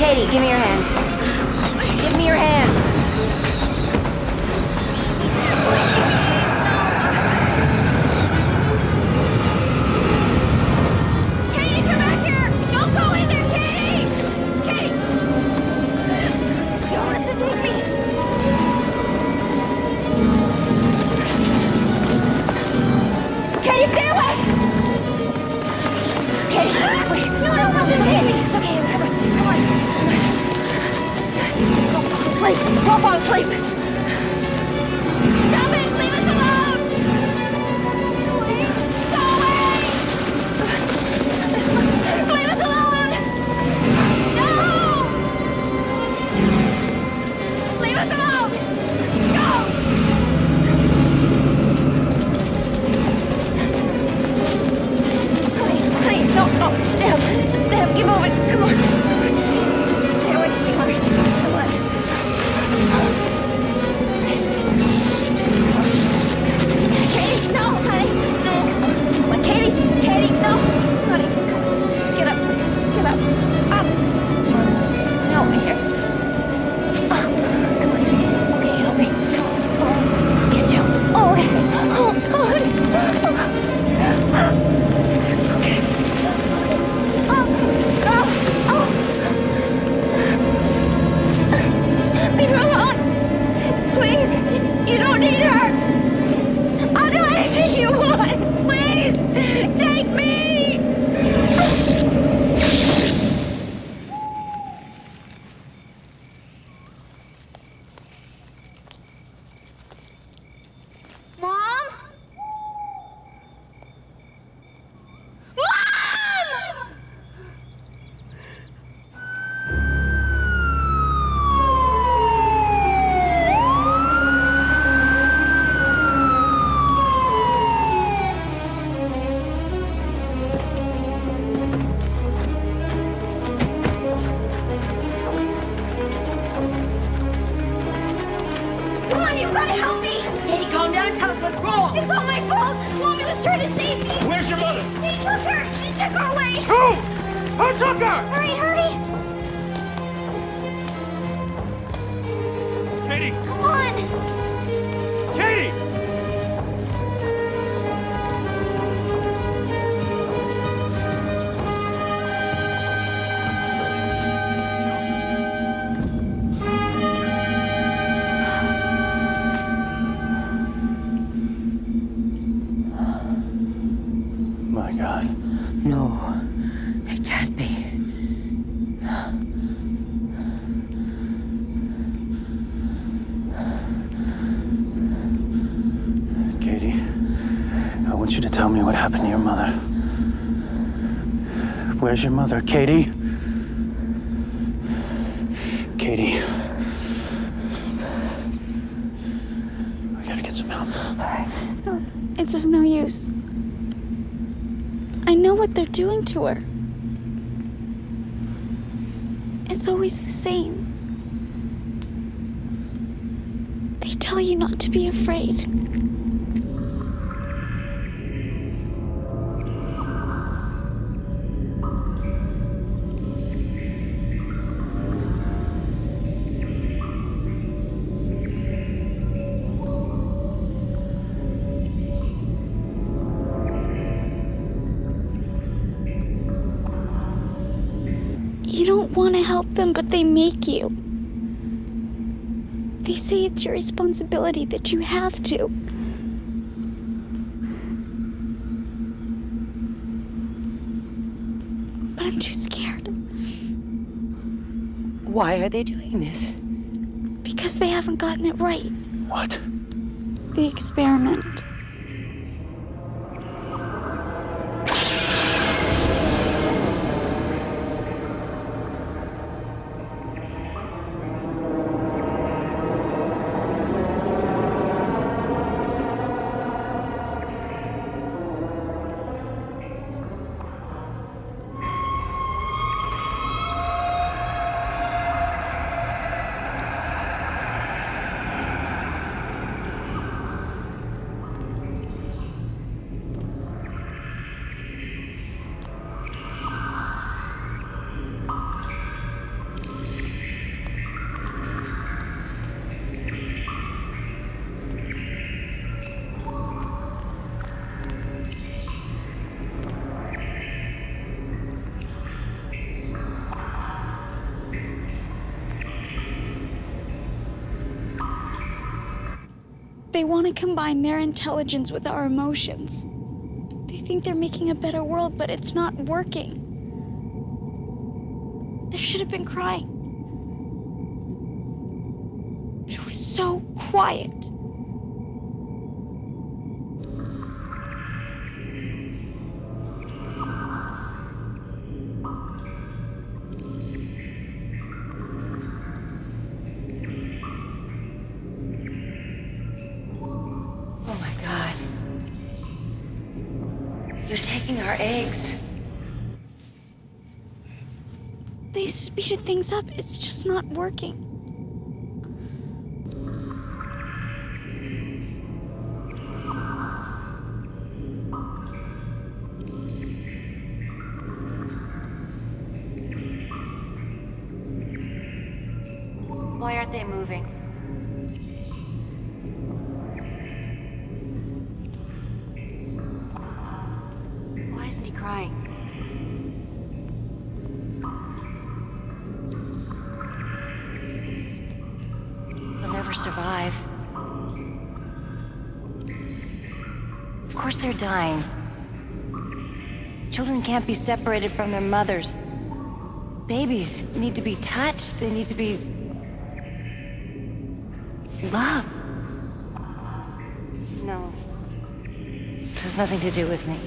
Katie, give me your hand. Give me your hand. Katie, come back here! Don't go in there, Katie! Katie! Don't leave me! Katie, stay away! Katie, wait. No, listen, Katie. It's okay. Come on. Don't fall asleep. Don't fall asleep. Stop it! Leave us alone! Go away. Go away! Leave us alone! No! Leave us alone! Go! Honey, no, Steph, give over. Come on. Stay away, sweetheart. Come on. Katie, no, honey, no. Come on, Katie, no. Honey, get up, please. Get up. Up. No, here. Come on, sweetie. Okay, help me. Come on. Get you. Oh, okay. Honey. Leave her alone! Please! You don't need her! I'll do anything you want! Please! Take me! Mom? Mom! Come on, you've got to help me! Katie, calm down. Tell us what's wrong. It's all my fault. Mommy was trying to save me. Where's your mother? He took her. He took her away. Who? Who took her? Hurry! Katie! Come on. Katie! My God. No, it can't be. Katie, I want you to tell me what happened to your mother. Where's your mother, Katie? Katie. We gotta get some help. No, it's of no use. I know what they're doing to her. It's always the same. They tell you not to be afraid. You don't want to help them, but they make you. They say it's your responsibility, that you have to. But I'm too scared. Why are they doing this? Because they haven't gotten it right. What? The experiment. They want to combine their intelligence with our emotions. They think they're making a better world, but it's not working. There should have been crying. But it was so quiet. Oh my God. You're taking our eggs. They speeded things up. It's just not working. Why aren't they moving? Why isn't he crying? They'll never survive. Of course they're dying. Children can't be separated from their mothers. Babies need to be touched. They need to be loved. No. It has nothing to do with me.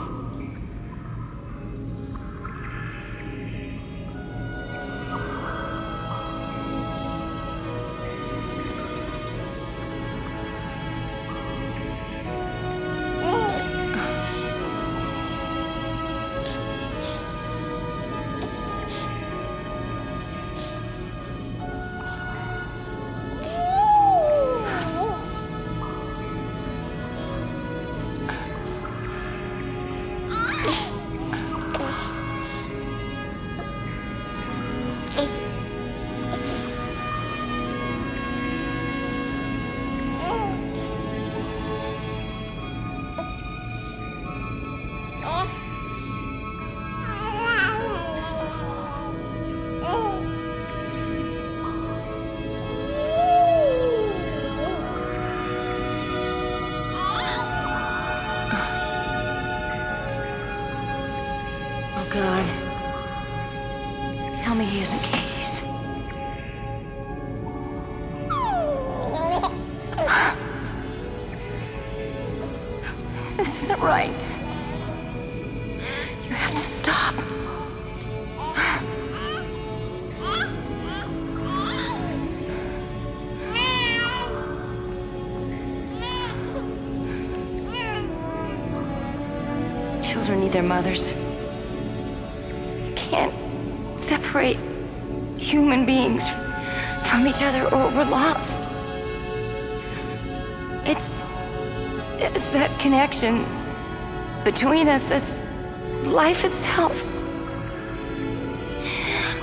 Oh, God. Tell me he isn't Katie's. This isn't right. You have to stop. Children need their mothers. You can't separate human beings from each other or we're lost. It's that connection between us that's life itself.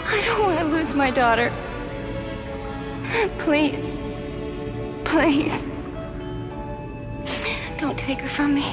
I don't want to lose my daughter. Please, please, don't take her from me.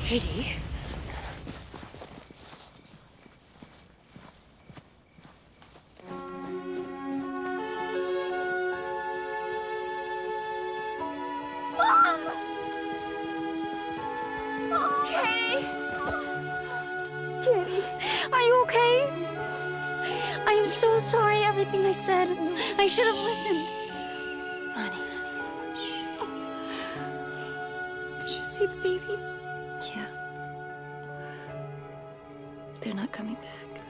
Katie. Mom! Katie! Katie, are you okay? I am so sorry everything I said. I should have listened. Honey. Did you see the babies? Yeah. They're not coming back.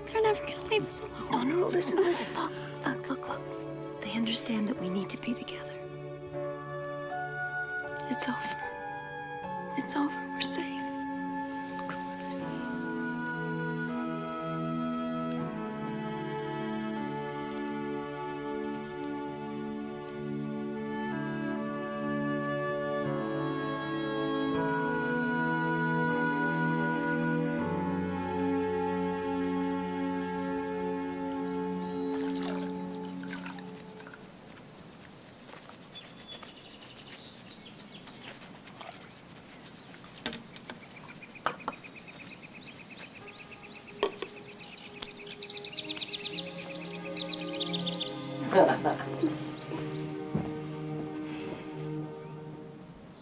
They're never gonna leave us alone. Oh, no, listen. Look. They understand that we need to be together. It's over. It's over. We're safe.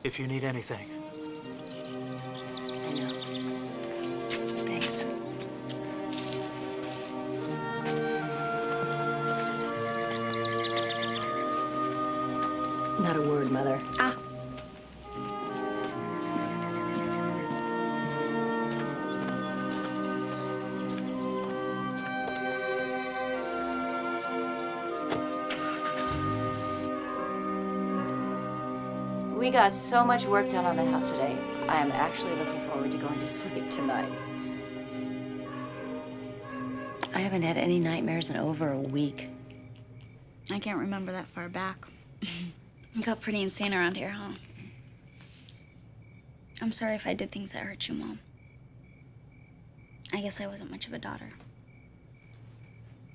If you need anything. I know. Thanks. Not a word, Mother. Ah. We got so much work done on the house today. I am actually looking forward to going to sleep tonight. I haven't had any nightmares in over a week. I can't remember that far back. It got pretty insane around here, huh? I'm sorry if I did things that hurt you, Mom. I guess I wasn't much of a daughter.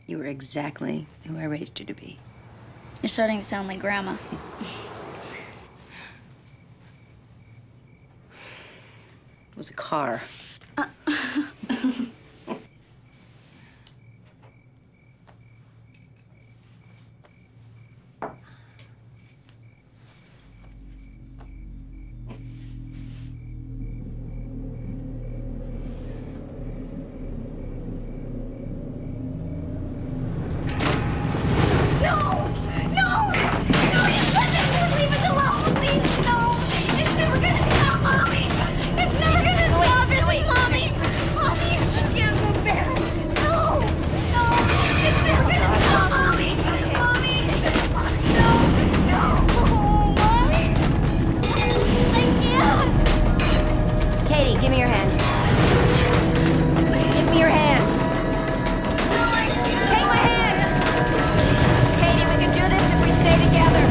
You were exactly who I raised you to be. You're starting to sound like Grandma. It was a car. Katie, give me your hand. Give me your hand. Take my hand. Katie, we can do this if we stay together.